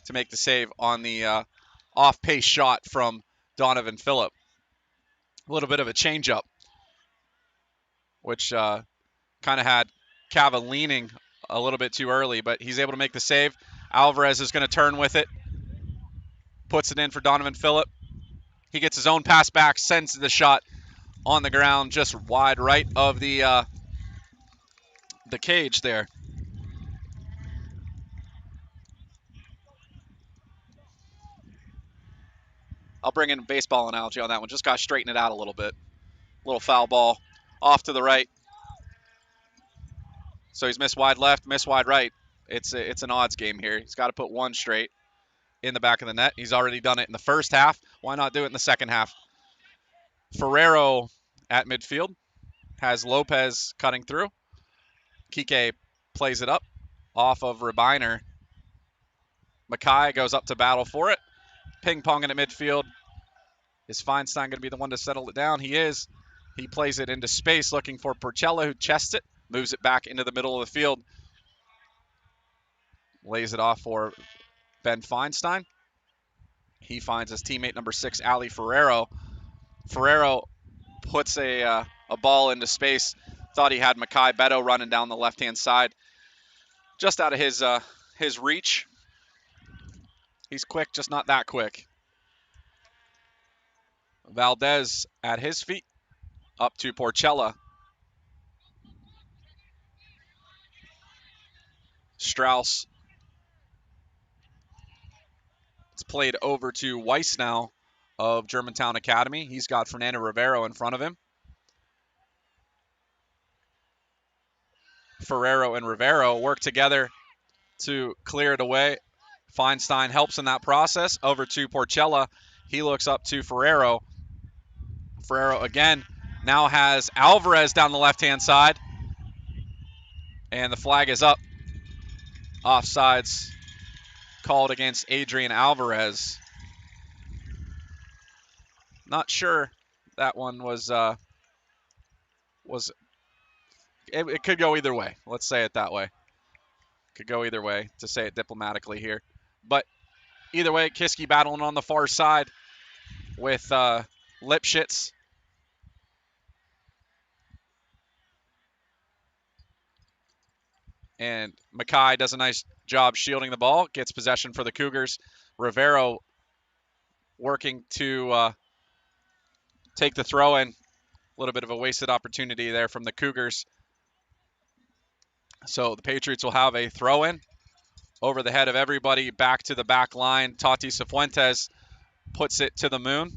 to make the save on the off-pace shot from Donovan Phillip. A little bit of a change-up, which kind of had Cava leaning a little bit too early, but he's able to make the save. Alvarez is going to turn with it, puts it in for Donovan Phillip. He gets his own pass back, sends the shot on the ground, just wide right of the cage there. I'll bring in a baseball analogy on that one. Just got to straighten it out a little bit. Little foul ball off to the right. So he's missed wide left, missed wide right. It's an odds game here. He's got to put one straight in the back of the net. He's already done it in the first half. Why not do it in the second half? Ferrero at midfield has Lopez cutting through. Kike plays it up off of Rabiner. Mackay goes up to battle for it. Ping-ponging at midfield. Is Feinstein going to be the one to settle it down? He is. He plays it into space looking for Porcella, who chests it, moves it back into the middle of the field. Lays it off for Ben Feinstein. He finds his teammate number 6, Ali Ferrero. Ferrero puts a ball into space. Thought he had Mackay Beto running down the left-hand side. Just out of his reach. He's quick, just not that quick. Valdez at his feet. Up to Porcella. Strauss. It's played over to Weiss now of Germantown Academy. He's got Fernando Rivero in front of him. Ferrero and Rivero work together to clear it away. Feinstein helps in that process. Over to Porcella. He looks up to Ferrero. Ferrero again now has Alvarez down the left-hand side. And the flag is up. Offsides called against Adrian Alvarez. Not sure that one was it could go either way. Let's say it that way. Could go either way, to say it diplomatically here. But either way, Kiski battling on the far side with Lipschitz. And Mackay does a nice job shielding the ball, gets possession for the Cougars. Rivero working to take the throw in. A little bit of a wasted opportunity there from the Cougars. So the Patriots will have a throw in over the head of everybody, back to the back line. Tati Cifuentes puts it to the moon.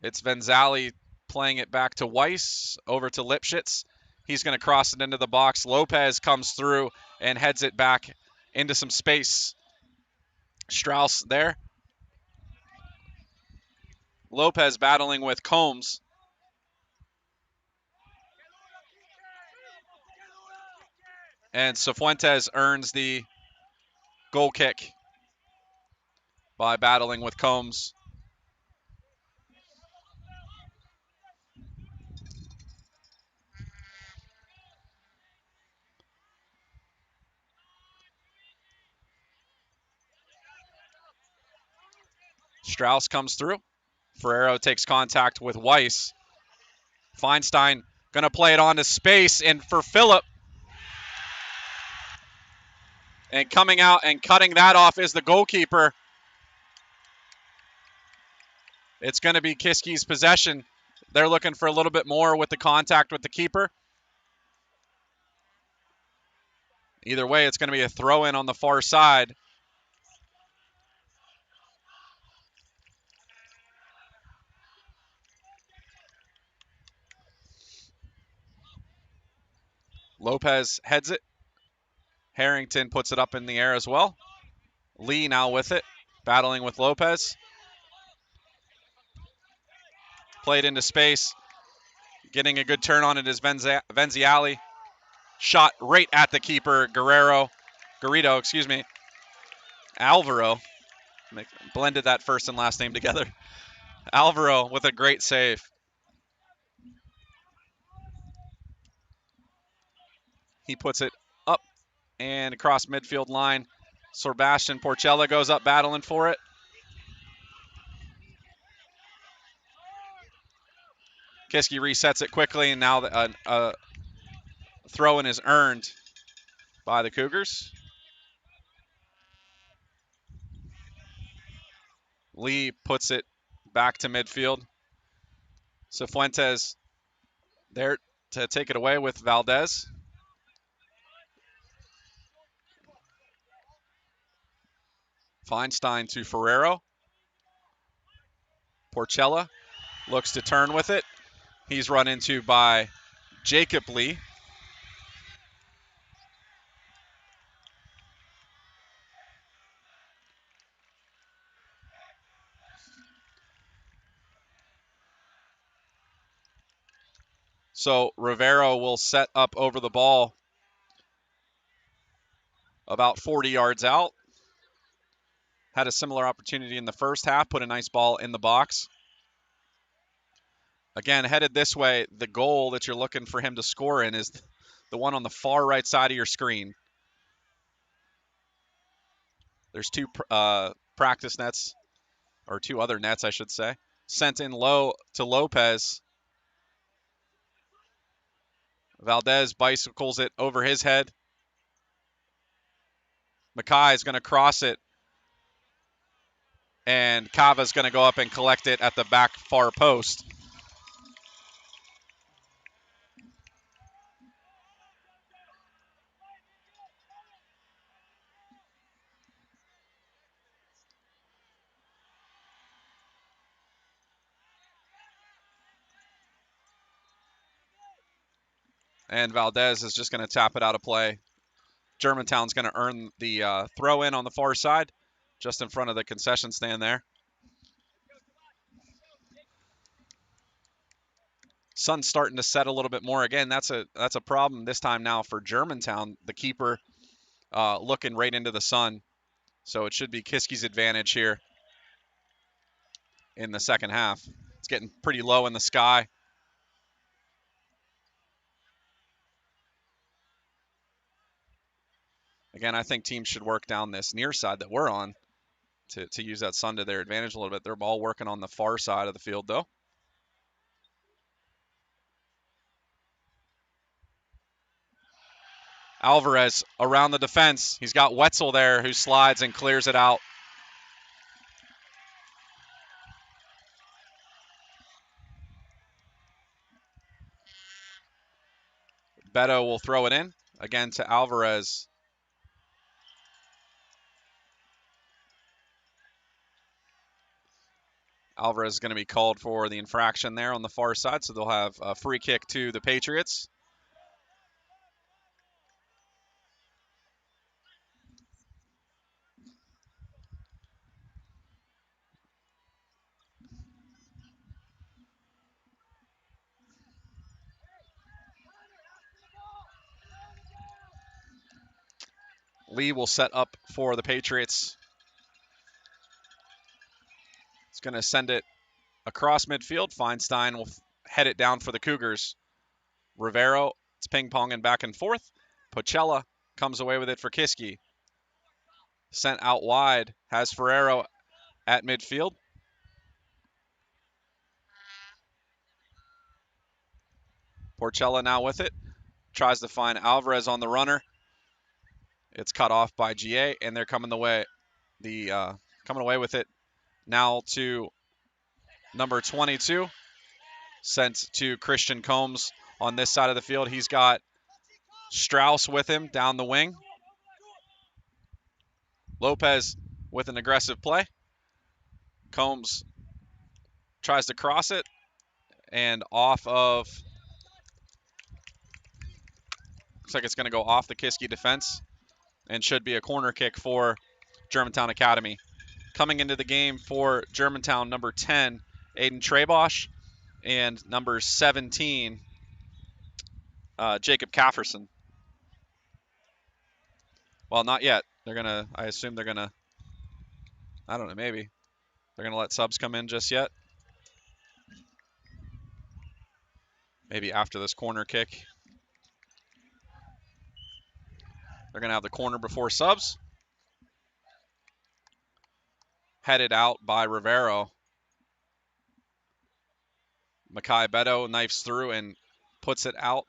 It's Venzali playing it back to Weiss, over to Lipschitz. He's going to cross it into the box. Lopez comes through and heads it back into some space. Strauss there. Lopez battling with Combs. And Cifuentes earns the goal kick by battling with Combs. Strauss comes through. Ferrero takes contact with Weiss. Feinstein going to play it on to space, and for Phillip. And coming out and cutting that off is the goalkeeper. It's going to be Kiski's possession. They're looking for a little bit more with the contact with the keeper. Either way, it's going to be a throw-in on the far side. Lopez heads it. Harrington puts it up in the air as well. Lee now with it, battling with Lopez. Played into space. Getting a good turn on it is Venziali. Shot right at the keeper, Garrido, excuse me. Alvaro. Blended that first and last name together. Alvaro with a great save. He puts it up and across midfield line. Sebastian Porcella goes up battling for it. Kiski resets it quickly, and now a throw-in is earned by the Cougars. Lee puts it back to midfield. Cifuentes there to take it away with Valdez. Feinstein to Ferrero. Porchella looks to turn with it. He's run into by Jacob Lee. So Rivero will set up over the ball about 40 yards out. Had a similar opportunity in the first half, put a nice ball in the box. Again, headed this way, the goal that you're looking for him to score in is the one on the far right side of your screen. There's two practice nets, or two other nets, I should say. Sent in low to Lopez. Valdez bicycles it over his head. Mackay is going to cross it. And Cava's going to go up and collect it at the back far post. And Valdez is just going to tap it out of play. Germantown's going to earn the throw in on the far side, just in front of the concession stand there. Sun's starting to set a little bit more. Again, that's a problem this time now for Germantown. The keeper looking right into the sun. So it should be Kiski's advantage here in the second half. It's getting pretty low in the sky. Again, I think teams should work down this near side that we're on to use that sun to their advantage a little bit. They're all working on the far side of the field, though. Alvarez around the defense. He's got Wetzel there who slides and clears it out. Beto will throw it in again to Alvarez. Alvarez is going to be called for the infraction there on the far side, so they'll have a free kick to the Patriots. Lee will set up for the Patriots. He's going to send it across midfield. Feinstein will head it down for the Cougars. Rivero, it's ping-ponging back and forth. Pochella comes away with it for Kiski. Sent out wide, has Ferrero at midfield. Porchella now with it. Tries to find Alvarez on the runner. It's cut off by GA, and they're coming away with it now to number 22. Sent to Christian Combs on this side of the field. He's got Strauss with him down the wing. Lopez with an aggressive play. Combs tries to cross it, and off of, looks like it's going to go off the Kiski defense and should be a corner kick for Germantown Academy. Coming into the game for Germantown, number 10, Aiden Trebosch, and number 17, Jacob Cafferson. Well, not yet. I assume they're going to, I don't know, maybe. They're going to let subs come in just yet. Maybe after this corner kick. They're going to have the corner before subs. Headed out by Rivero. Mackay Beto knifes through and puts it out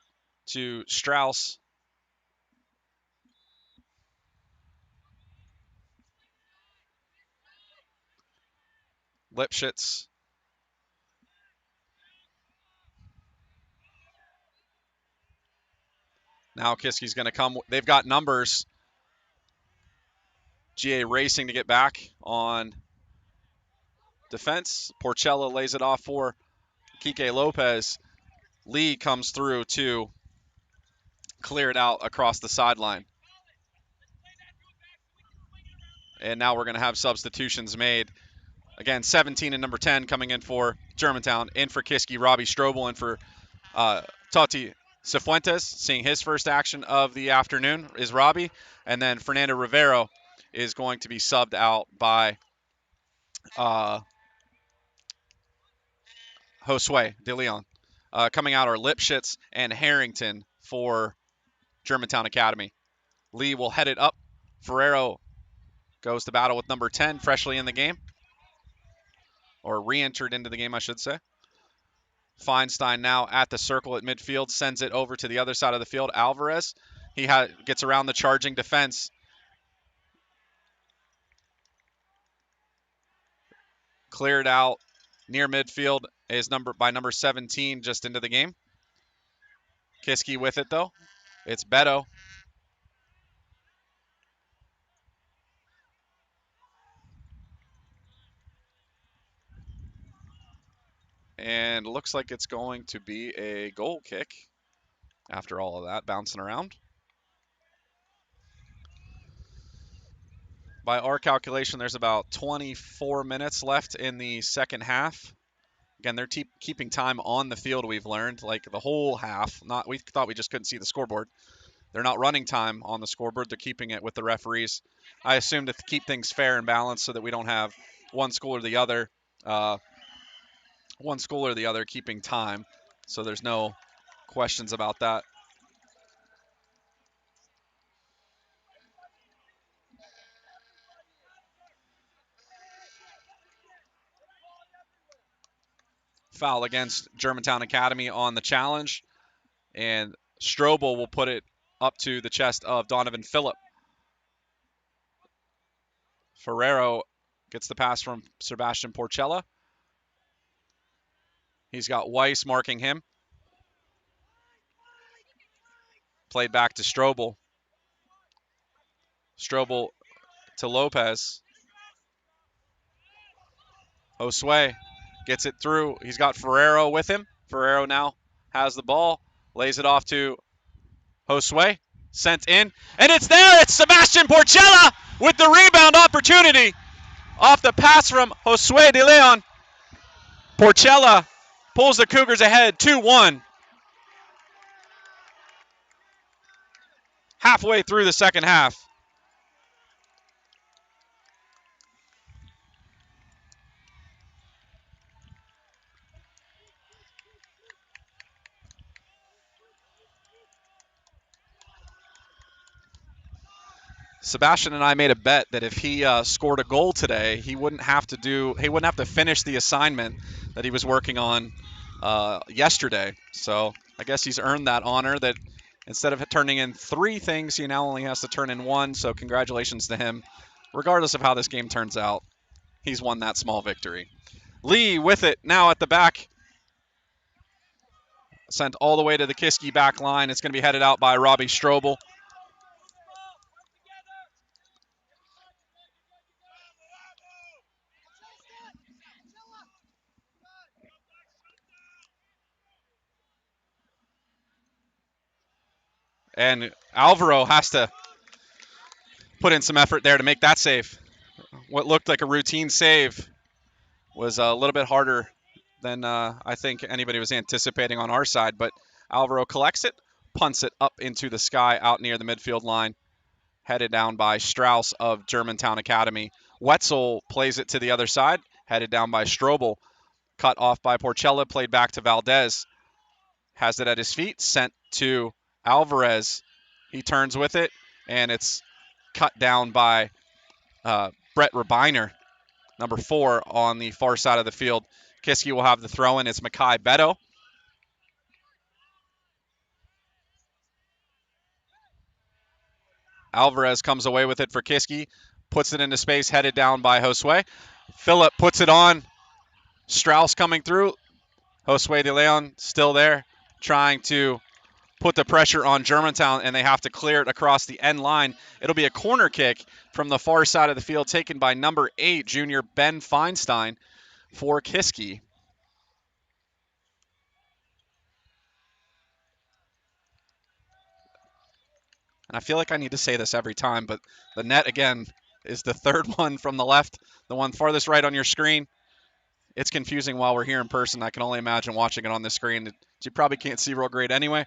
to Strauss. Lipschitz. Now Kiski's going to come. They've got numbers. GA racing to get back on defense. Porchella lays it off for Kike Lopez. Lee comes through to clear it out across the sideline. And now we're going to have substitutions made. Again, 17 and number 10 coming in for Germantown. In for Kiski, Robbie Strobel. In for Tati Cifuentes, seeing his first action of the afternoon, is Robbie. And then Fernando Rivero is going to be subbed out by Josue de Leon. Coming out are Lipschitz and Harrington for Germantown Academy. Lee will head it up. Ferrero goes to battle with number 10, freshly in the game. Or re-entered into the game, I should say. Feinstein now at the circle at midfield, sends it over to the other side of the field. Alvarez, he gets around the charging defense. Cleared out near midfield is by number 17 just into the game. Kiski with it, though. It's Beto. And looks like it's going to be a goal kick after all of that bouncing around. By our calculation, there's about 24 minutes left in the second half. Again, they're keeping time on the field, we've learned, like the whole half. We thought we just couldn't see the scoreboard. They're not running time on the scoreboard. They're keeping it with the referees. I assume to keep things fair and balanced so that we don't have one school or the other keeping time. So there's no questions about that. Foul against Germantown Academy on the challenge. And Strobel will put it up to the chest of Donovan Phillip. Ferrero gets the pass from Sebastian Porchella. He's got Weiss marking him. Played back to Strobel. Strobel to Lopez. Josue gets it through. He's got Ferrero with him. Ferrero now has the ball. Lays it off to Josue. Sent in. And it's there. It's Sebastian Porchella with the rebound opportunity. Off the pass from Josue de Leon. Porchella pulls the Cougars ahead 2-1. Halfway through the second half. Sebastian and I made a bet that if he scored a goal today, he wouldn't have to finish the assignment that he was working on yesterday. So I guess he's earned that honor that instead of turning in 3 things, he now only has to turn in 1. So congratulations to him. Regardless of how this game turns out, he's won that small victory. Lee with it now at the back. Sent all the way to the Kiski back line. It's going to be headed out by Robbie Strobel. And Alvaro has to put in some effort there to make that save. What looked like a routine save was a little bit harder than I think anybody was anticipating on our side. But Alvaro collects it, punts it up into the sky out near the midfield line, headed down by Strauss of Germantown Academy. Wetzel plays it to the other side, headed down by Strobel. Cut off by Porchella, played back to Valdez. Has it at his feet, sent to Alvarez. He turns with it, and it's cut down by Brett Rabiner, number 4 on the far side of the field. Kiski will have the throw in. It's Makai Beto. Alvarez comes away with it for Kiski, puts it into space, headed down by Josue. Phillip puts it on. Strauss coming through. Josue de Leon still there, trying to put the pressure on Germantown, and they have to clear it across the end line. It'll be a corner kick from the far side of the field taken by number 8, junior Ben Feinstein for Kiski. And I feel like I need to say this every time, but the net, again, is the third one from the left, the one farthest right on your screen. It's confusing while we're here in person. I can only imagine watching it on the screen. You probably can't see real great anyway.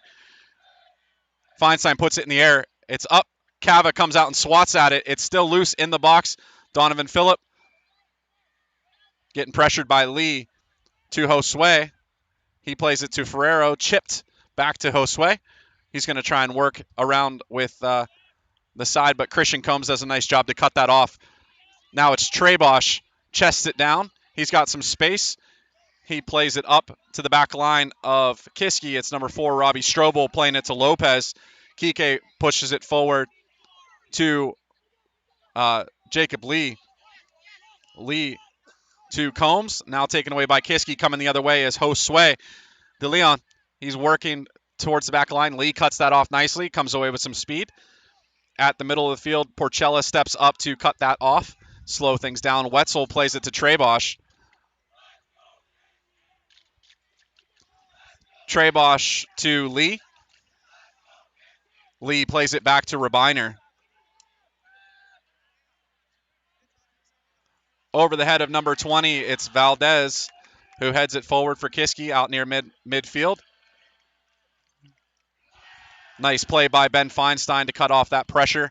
Feinstein puts it in the air. It's up. Cava comes out and swats at it. It's still loose in the box. Donovan Phillip getting pressured by Lee to Josue. He plays it to Ferrero. Chipped back to Josue. He's going to try and work around with the side, but Christian Combs does a nice job to cut that off. Now it's Trebosh. Chests it down. He's got some space. He plays it up to the back line of Kiski. It's number 4, Robbie Strobel, playing it to Lopez. Kike pushes it forward to Jacob Lee. Lee to Combs. Now taken away by Kiski. Coming the other way is Josue De Leon. He's working towards the back line. Lee cuts that off nicely. Comes away with some speed. At the middle of the field, Porcella steps up to cut that off. Slow things down. Wetzel plays it to Trebosh. Trebosh to Lee. Lee plays it back to Rabiner. Over the head of number 20, it's Valdez, who heads it forward for Kiski out near midfield. Nice play by Ben Feinstein to cut off that pressure.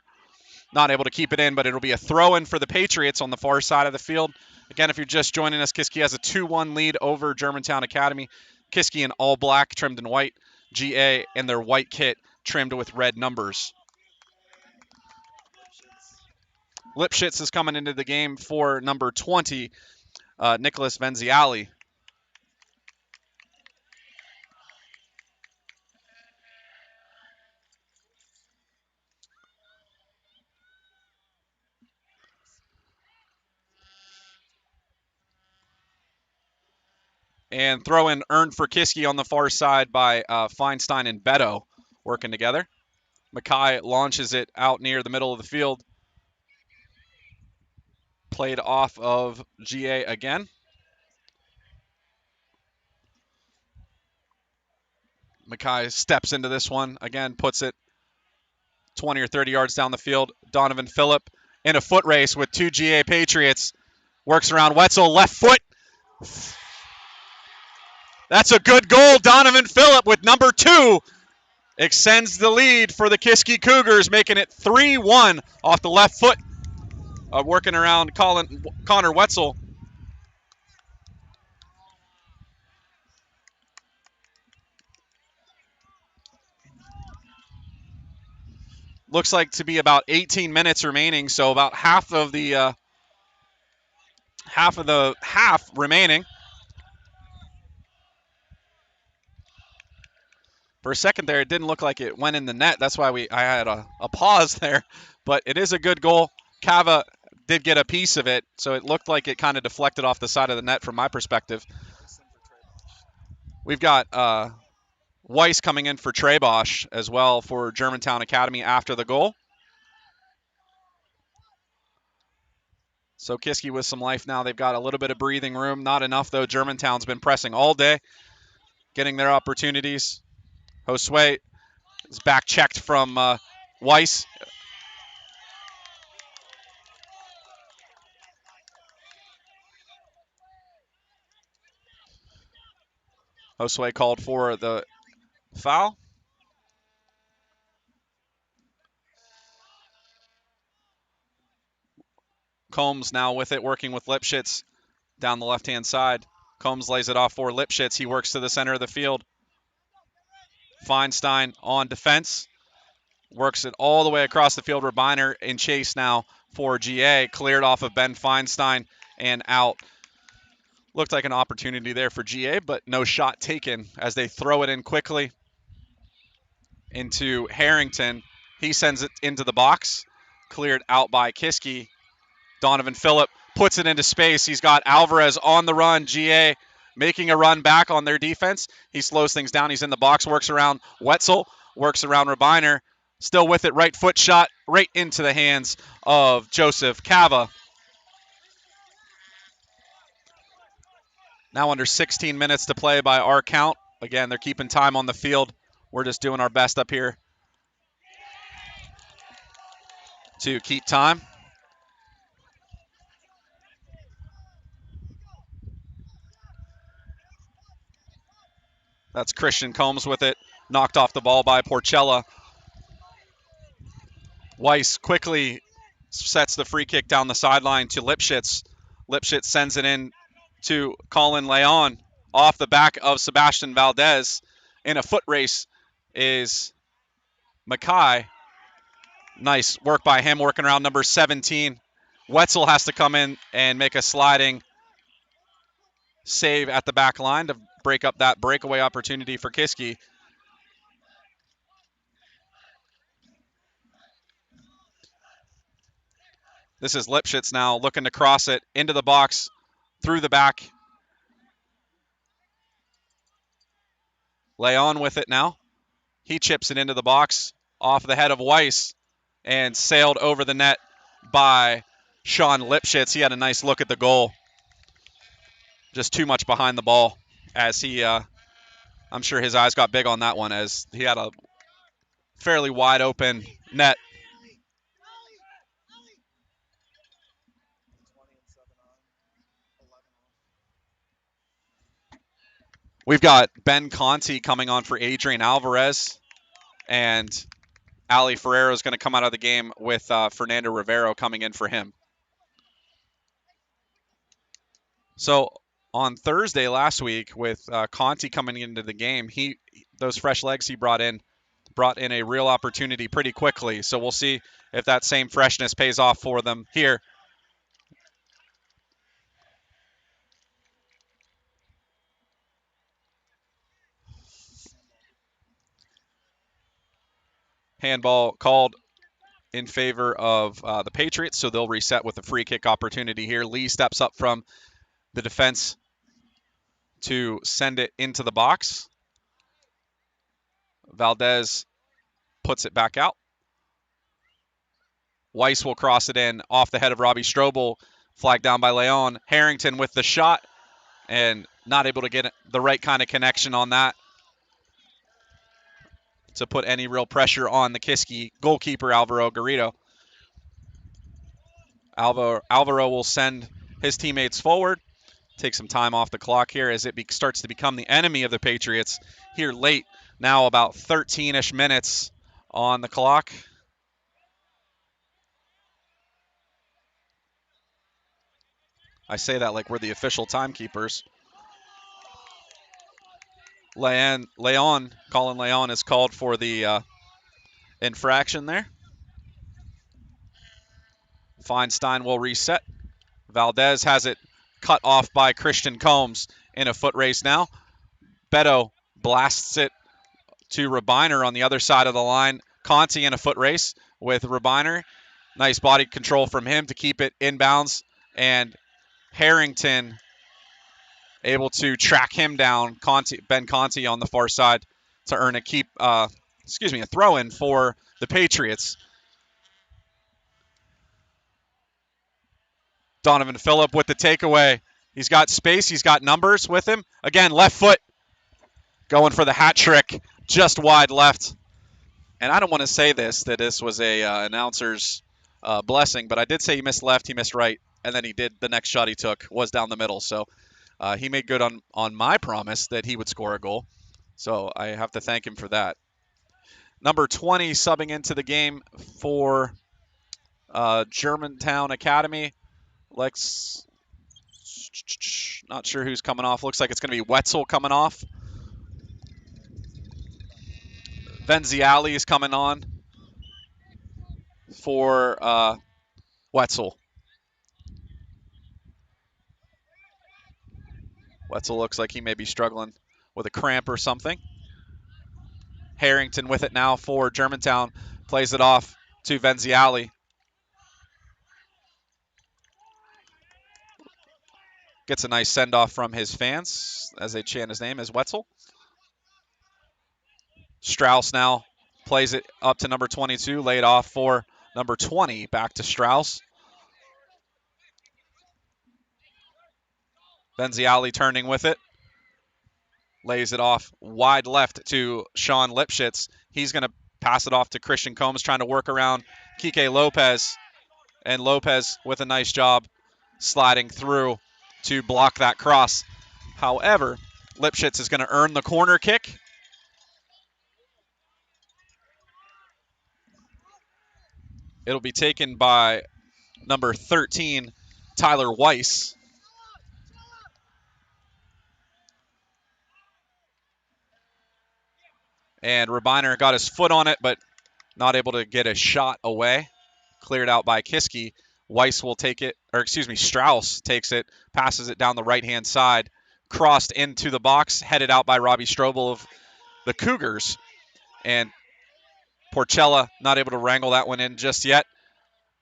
Not able to keep it in, but it'll be a throw-in for the Patriots on the far side of the field. Again, if you're just joining us, Kiski has a 2-1 lead over Germantown Academy. Kiski in all black, trimmed in white. GA in their white kit, trimmed with red numbers. Lipschitz is coming into the game for number 20, Nicholas Venziali. And throw in earned for Kiski on the far side by Feinstein and Beto working together. Mackay launches it out near the middle of the field. Played off of GA again. Mackay steps into this one. Again, puts it 20 or 30 yards down the field. Donovan Phillip in a foot race with 2 GA Patriots. Works around Wetzel, left foot. That's a good goal. Donovan Phillip with number 2 extends the lead for the Kiski Cougars, making it 3-1 off the left foot. Working around Connor Wetzel. Looks like to be about 18 minutes remaining, so about half of the half remaining. For a second there, it didn't look like it went in the net. That's why I had a pause there. But it is a good goal. Cava did get a piece of it, so it looked like it kind of deflected off the side of the net from my perspective. We've got Weiss coming in for Trebosh as well for Germantown Academy after the goal. So Kiski with some life now. They've got a little bit of breathing room. Not enough, though. Germantown's been pressing all day, getting their opportunities. Josue is back checked from Weiss. Josue called for the foul. Combs now with it, working with Lipschitz down the left-hand side. Combs lays it off for Lipschitz. He works to the center of the field. Feinstein on defense. Works it all the way across the field. Rabiner in chase now for GA. Cleared off of Ben Feinstein and out. Looked like an opportunity there for GA, but no shot taken as they throw it in quickly into Harrington. He sends it into the box. Cleared out by Kiski. Donovan Phillip puts it into space. He's got Alvarez on the run. GA making a run back on their defense. He slows things down. He's in the box, works around Wetzel. works around Rabiner. Still with it, right foot shot right into the hands of Joseph Cava. Now under 16 minutes to play by our count. Again, they're keeping time on the field. We're just doing our best up here to keep time. That's Christian Combs with it. Knocked off the ball by Porcella. Weiss quickly sets the free kick down the sideline to Lipschitz. Lipschitz sends it in to Colin Leon off the back of Sebastian Valdez. In a foot race is Mackay. Nice work by him, working around number 17. Wetzel has to come in and make a sliding save at the back line to break up that breakaway opportunity for Kiski. This is Lipschitz now looking to cross it into the box, through the back. Leon with it now. He chips it into the box off the head of Weiss and sailed over the net by Sean Lipschitz. He had a nice look at the goal. Just too much behind the ball as he, I'm sure his eyes got big on that one as he had a fairly wide open net. We've got Ben Conti coming on for Adrian Alvarez, and Ali Ferrero is going to come out of the game with Fernando Rivero coming in for him. So on Thursday last week, with Conti coming into the game, those fresh legs he brought in a real opportunity pretty quickly. So we'll see if that same freshness pays off for them here. Handball called in favor of the Patriots, so they'll reset with a free kick opportunity here. Lee steps up from the defense to send it into the box. Valdez puts it back out. Weiss will cross it in off the head of Robbie Strobel. Flagged down by Leon. Harrington with the shot and not able to get the right kind of connection on that to put any real pressure on the Kiski goalkeeper, Alvaro Garrido. Alvaro will send his teammates forward. Take some time off the clock here as it starts to become the enemy of the Patriots here late. Now about 13-ish minutes on the clock. I say that like we're the official timekeepers. Colin Leon is called for the infraction there. Feinstein will reset. Valdez has it cut off by Christian Combs in a foot race now. Beto blasts it to Rabiner on the other side of the line. Conti in a foot race with Rabiner. Nice body control from him to keep it inbounds. And Harrington able to track him down. Ben Conti on the far side to earn a throw-in for the Patriots. Donovan Phillip with the takeaway. He's got space. He's got numbers with him. Again, left foot. Going for the hat trick. Just wide left. And I don't want to say that this was a announcer's blessing, but I did say he missed left, he missed right, and then he did. The next shot he took was down the middle. So he made good on my promise that he would score a goal. So I have to thank him for that. Number 20 subbing into the game for Germantown Academy. Not sure who's coming off. Looks like it's going to be Wetzel coming off. Venziali is coming on for Wetzel. Wetzel looks like he may be struggling with a cramp or something. Harrington with it now for Germantown. Plays it off to Venziali. Gets a nice send-off from his fans as they chant his name as Wetzel. Strauss now plays it up to number 22, laid off for number 20, back to Strauss. Benziali turning with it. Lays it off wide left to Sean Lipschitz. He's going to pass it off to Christian Combs, trying to work around Kike Lopez. And Lopez with a nice job sliding through to block that cross. However, Lipschitz is going to earn the corner kick. It'll be taken by number 13, Tyler Weiss. And Rabiner got his foot on it, but not able to get a shot away. Cleared out by Kiski. Weiss will take it, or excuse me, Strauss takes it, passes it down the right-hand side, crossed into the box, headed out by Robbie Strobel of the Cougars. And Porcella not able to wrangle that one in just yet.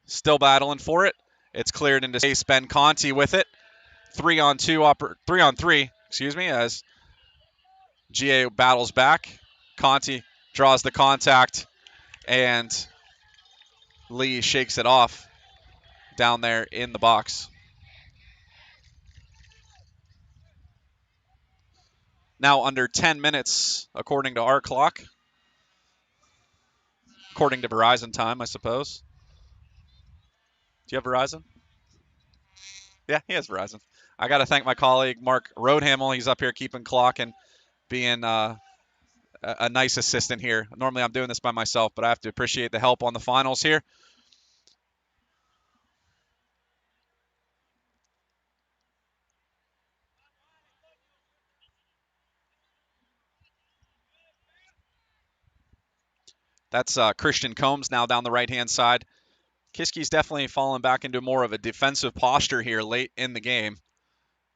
Still battling for it. It's cleared into space. Ben Conti with it. 3-on-3, as GA battles back. Conti draws the contact, and Lee shakes it off down there in the box. Now under 10 minutes, according to our clock. According to Verizon time, I suppose. Do you have Verizon? Yeah, he has Verizon. I got to thank my colleague, Mark Roadhamel. He's up here keeping clock and being a nice assistant here. Normally I'm doing this by myself, but I have to appreciate the help on the finals here. That's Christian Combs now down the right-hand side. Kiski's definitely fallen back into more of a defensive posture here late in the game.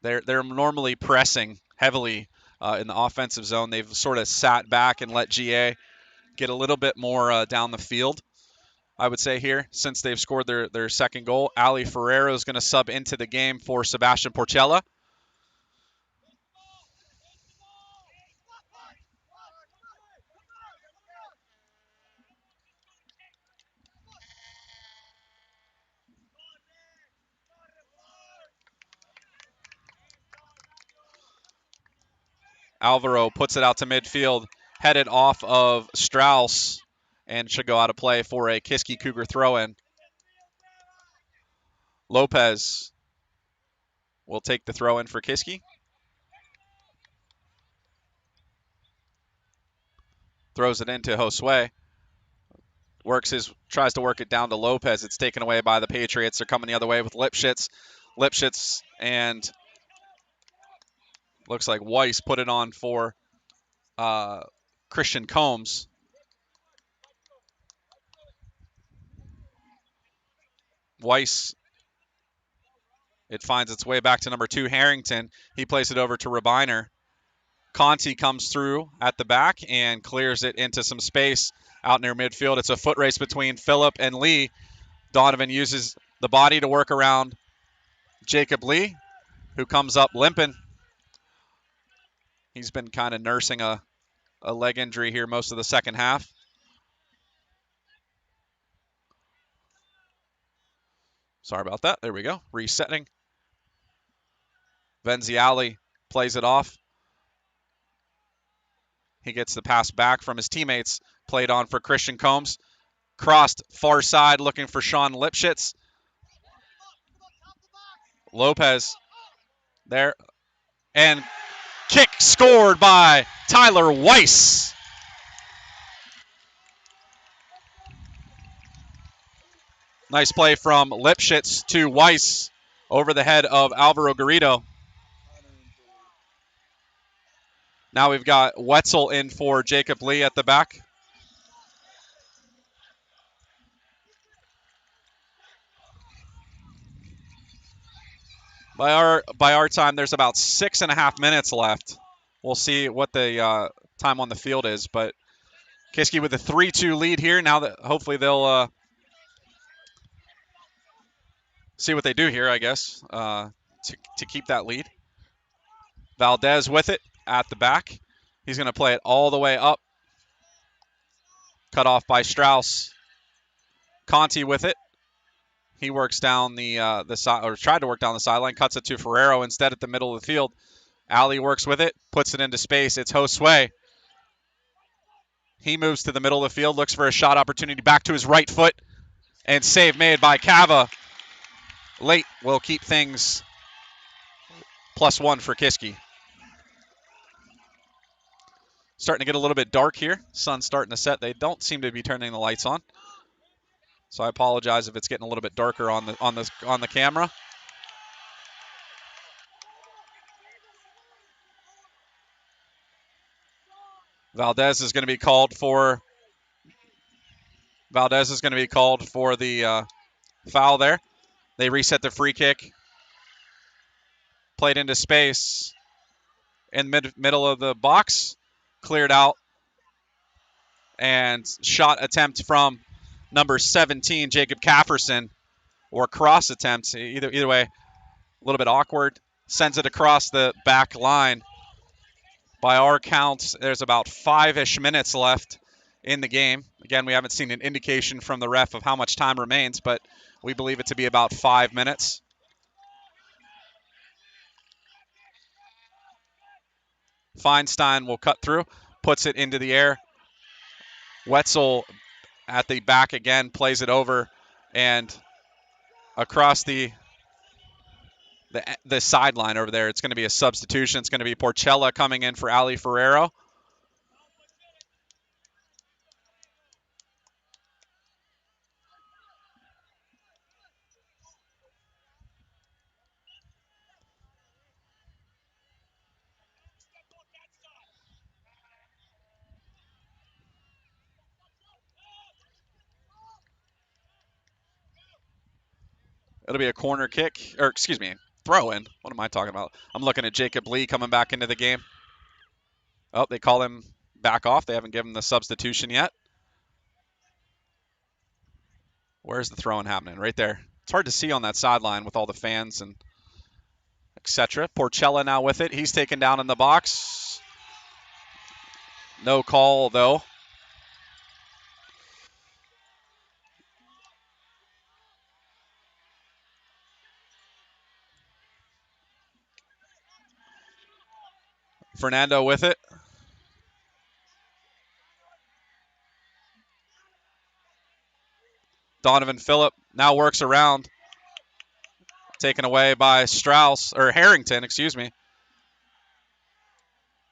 They're normally pressing heavily in the offensive zone. They've sort of sat back and let GA get a little bit more down the field, I would say, here since they've scored their second goal. Ali Ferrero is going to sub into the game for Sebastian Porcella. Alvaro puts it out to midfield, headed off of Strauss, and should go out of play for a Kiski Cougar throw-in. Lopez will take the throw-in for Kiski. Throws it into Josue. Tries to work it down to Lopez. It's taken away by the Patriots. They're coming the other way with Lipschitz. Lipschitz and looks like Weiss put it on for Christian Combs. Weiss, it finds its way back to number 2, Harrington. He plays it over to Rabiner. Conti comes through at the back and clears it into some space out near midfield. It's a foot race between Phillip and Lee. Donovan uses the body to work around Jacob Lee, who comes up limping. He's been kind of nursing a leg injury here most of the second half. Sorry about that. There we go. Resetting. Benziali plays it off. He gets the pass back from his teammates. Played on for Christian Combs. Crossed far side looking for Sean Lipschitz. Lopez there. And kick scored by Tyler Weiss. Nice play from Lipschitz to Weiss over the head of Alvaro Garrido. Now we've got Wetzel in for Jacob Lee at the back. By our time, there's about 6.5 minutes left. We'll see what the time on the field is, but Kiski with a 3-2 lead here. Now that hopefully they'll see what they do here, I guess, to keep that lead. Valdez with it at the back. He's going to play it all the way up Cut off by Strauss. Conti with it. He works down the side, or tried to work down the sideline. Cuts it to Ferrero instead at the middle of the field. Ali works with it, puts it into space. It's Josue. He moves to the middle of the field, looks for a shot opportunity back to his right foot, and save made by Cava. Late will keep things +1 for Kiski. Starting to get a little bit dark here. Sun's starting to set. They don't seem to be turning the lights on, so I apologize if it's getting a little bit darker on the camera. Valdez is going to be called for the foul there. They reset the free kick. Played into space in middle of the box. Cleared out. And shot attempt from number 17, Jacob Cafferson, or cross attempt. Either way, a little bit awkward. Sends it across the back line. By our count, there's about 5-ish minutes left in the game. Again, we haven't seen an indication from the ref of how much time remains, but we believe it to be about 5 minutes. Feinstein will cut through, puts it into the air. Wetzel at the back again, plays it over and across the sideline over there. It's going to be a substitution. It's going to be Porchella coming in for Ali Ferrero. It'll be a corner kick, or excuse me, throw in. What am I talking about? I'm looking at Jacob Lee coming back into the game. Oh, they call him back off. They haven't given him the substitution yet. Where's the throw-in happening? Right there. It's hard to see on that sideline with all the fans and etc. Porchella now with it. He's taken down in the box. No call, though. Fernando with it. Donovan Phillip now works around. Taken away by Harrington, excuse me.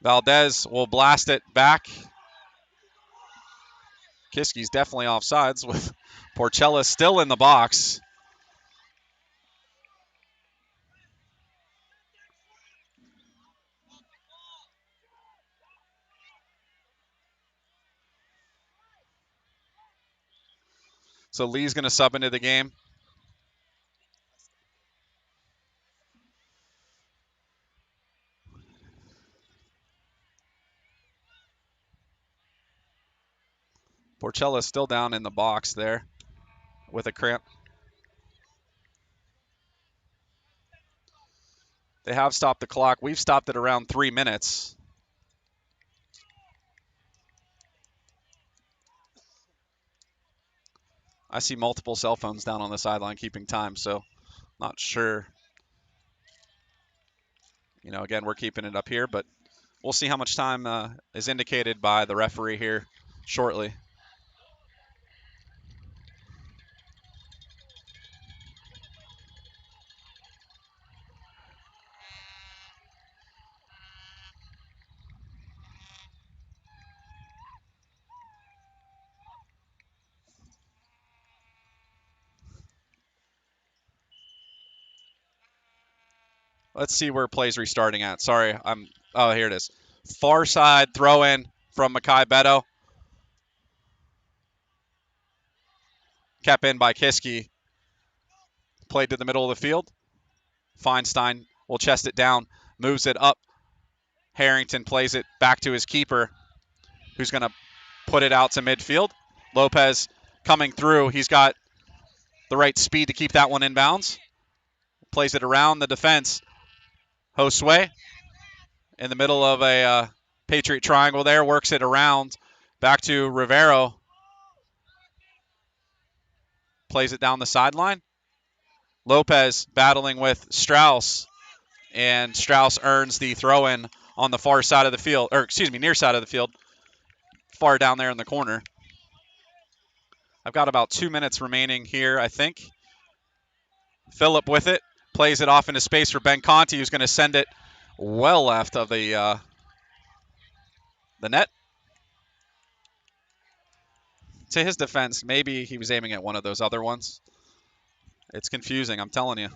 Valdez will blast it back. Kiski's definitely offsides with Porchella still in the box. So Lee's going to sub into the game. Porchella's still down in the box there with a cramp. They have stopped the clock. We've stopped it around 3 minutes. I see multiple cell phones down on the sideline keeping time, so not sure. You know, again, we're keeping it up here, but we'll see how much time is indicated by the referee here shortly. Let's see where play's restarting at. Sorry, oh, here it is. Far side throw in from Makai Beto. Kept in by Kiski. Played to the middle of the field. Feinstein will chest it down, moves it up. Harrington plays it back to his keeper, who's going to put it out to midfield. Lopez coming through. He's got the right speed to keep that one in bounds. Plays it around the defense. Josue in the middle of a Patriot triangle there, works it around back to Rivero. plays it down the sideline. Lopez battling with Strauss, and Strauss earns the throw-in on the far side of the field, or excuse me, near side of the field, far down there in the corner. I've got about 2 minutes remaining here, I think. Phillip with it, plays it off into space for Ben Conti, who's going to send it well left of the net. To his defense, maybe he was aiming at one of those other ones. It's confusing, I'm telling you.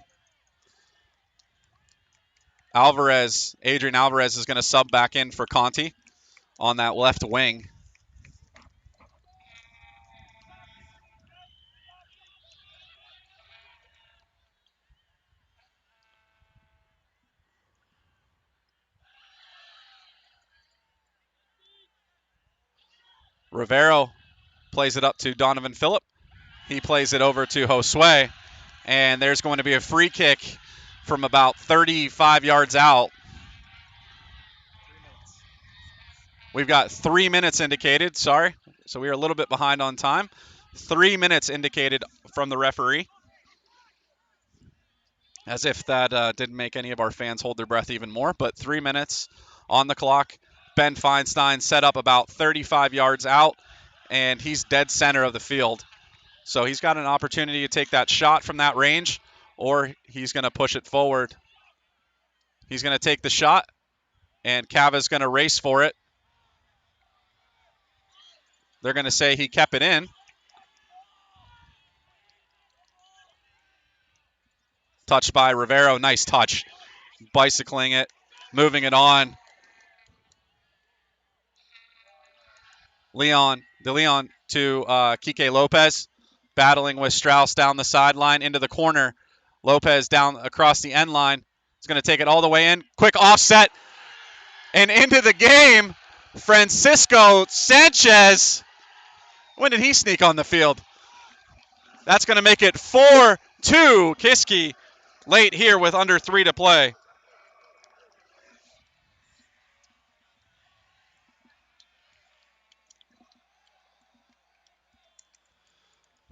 Adrian Alvarez is going to sub back in for Conti on that left wing. Rivero plays it up to Donovan Phillip. He plays it over to Josue, and there's going to be a free kick from about 35 yards out. We've got 3 minutes indicated, sorry. So we are a little bit behind on time. 3 minutes indicated from the referee. As if that didn't make any of our fans hold their breath even more, but 3 minutes on the clock. Ben Feinstein set up about 35 yards out, and he's dead center of the field. So he's got an opportunity to take that shot from that range, or he's going to push it forward. He's going to take the shot, and Cava's going to race for it. They're going to say he kept it in. Touched by Rivero. Nice touch. Bicycling it, moving it on. De Leon to Kike Lopez, battling with Strauss down the sideline into the corner. Lopez down across the end line. He's going to take it all the way in. Quick offset. And into the game, Francisco Sanchez. When did he sneak on the field? That's going to make it 4-2 Kiski late here with under 3 to play.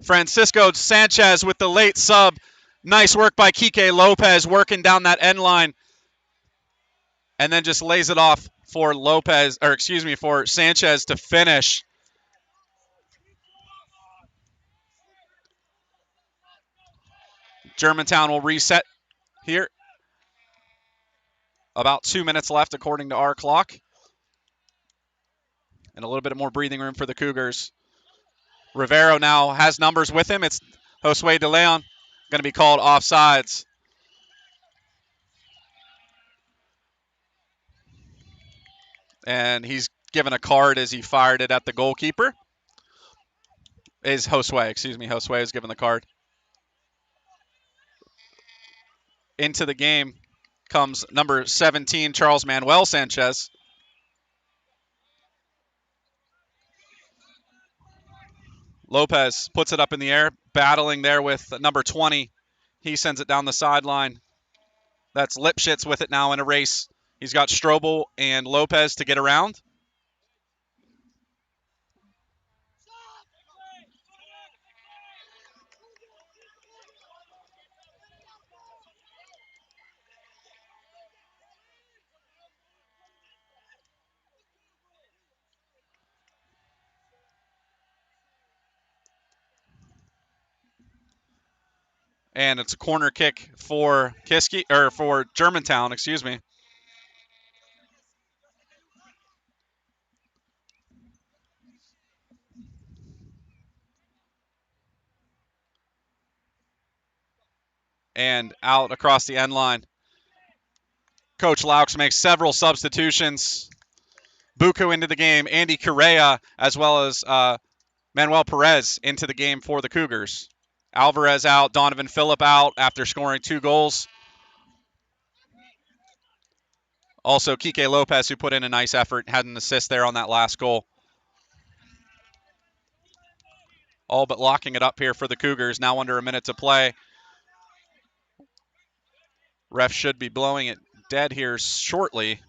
Francisco Sanchez with the late sub. Nice work by Kike Lopez working down that end line. And then just lays it off for for Sanchez to finish. Germantown will reset here. About 2 minutes left according to our clock. And a little bit more breathing room for the Cougars. Rivero now has numbers with him. It's Josue De Leon. Going to be called offsides. And he's given a card as he fired it at the goalkeeper. Josue is given the card. Into the game comes number 17, Charles Manuel Sanchez. Lopez puts it up in the air, battling there with number 20. He sends it down the sideline. That's Lipschitz with it now in a race. He's got Strobel and Lopez to get around. And it's a corner kick for for Germantown, excuse me. And out across the end line. Coach Laux makes several substitutions. Buku into the game, Andy Correa, as well as Manuel Perez into the game for the Cougars. Alvarez out, Donovan Phillip out after scoring 2 goals. Also, Kike Lopez, who put in a nice effort, had an assist there on that last goal. All but locking it up here for the Cougars. Now under a minute to play. Ref should be blowing it dead here shortly.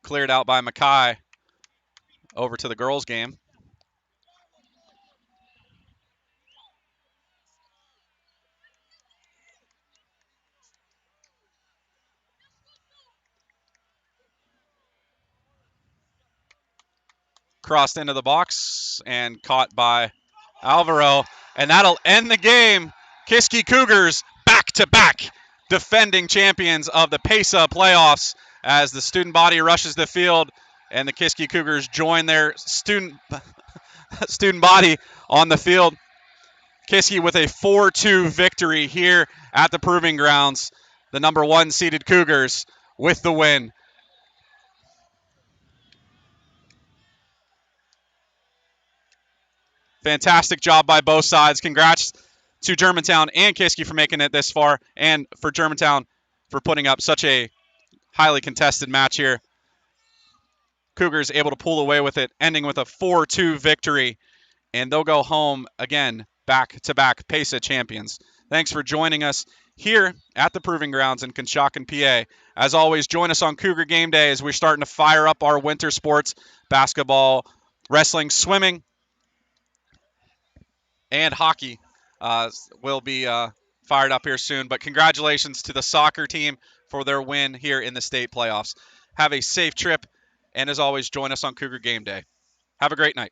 Cleared out by Mackay. over to the girls' game. Crossed into the box and caught by Alvaro, and that'll end the game. Kiski Cougars back to back defending champions of the PAISAA playoffs as the student body rushes the field and the Kiski Cougars join their student body on the field. Kiski with a 4-2 victory here at the Proving Grounds. The number 1 seeded Cougars with the win. Fantastic job by both sides. Congrats to Germantown and Kiski for making it this far, and for Germantown for putting up such a highly contested match here. Cougars able to pull away with it, ending with a 4-2 victory, and they'll go home again, back-to-back PAISAA champions. Thanks for joining us here at the Proving Grounds in Conshohocken, PA. As always, join us on Cougar Game Day as we're starting to fire up our winter sports, basketball, wrestling, swimming, and hockey will be fired up here soon. But congratulations to the soccer team for their win here in the state playoffs. Have a safe trip, and as always, join us on Cougar Game Day. Have a great night.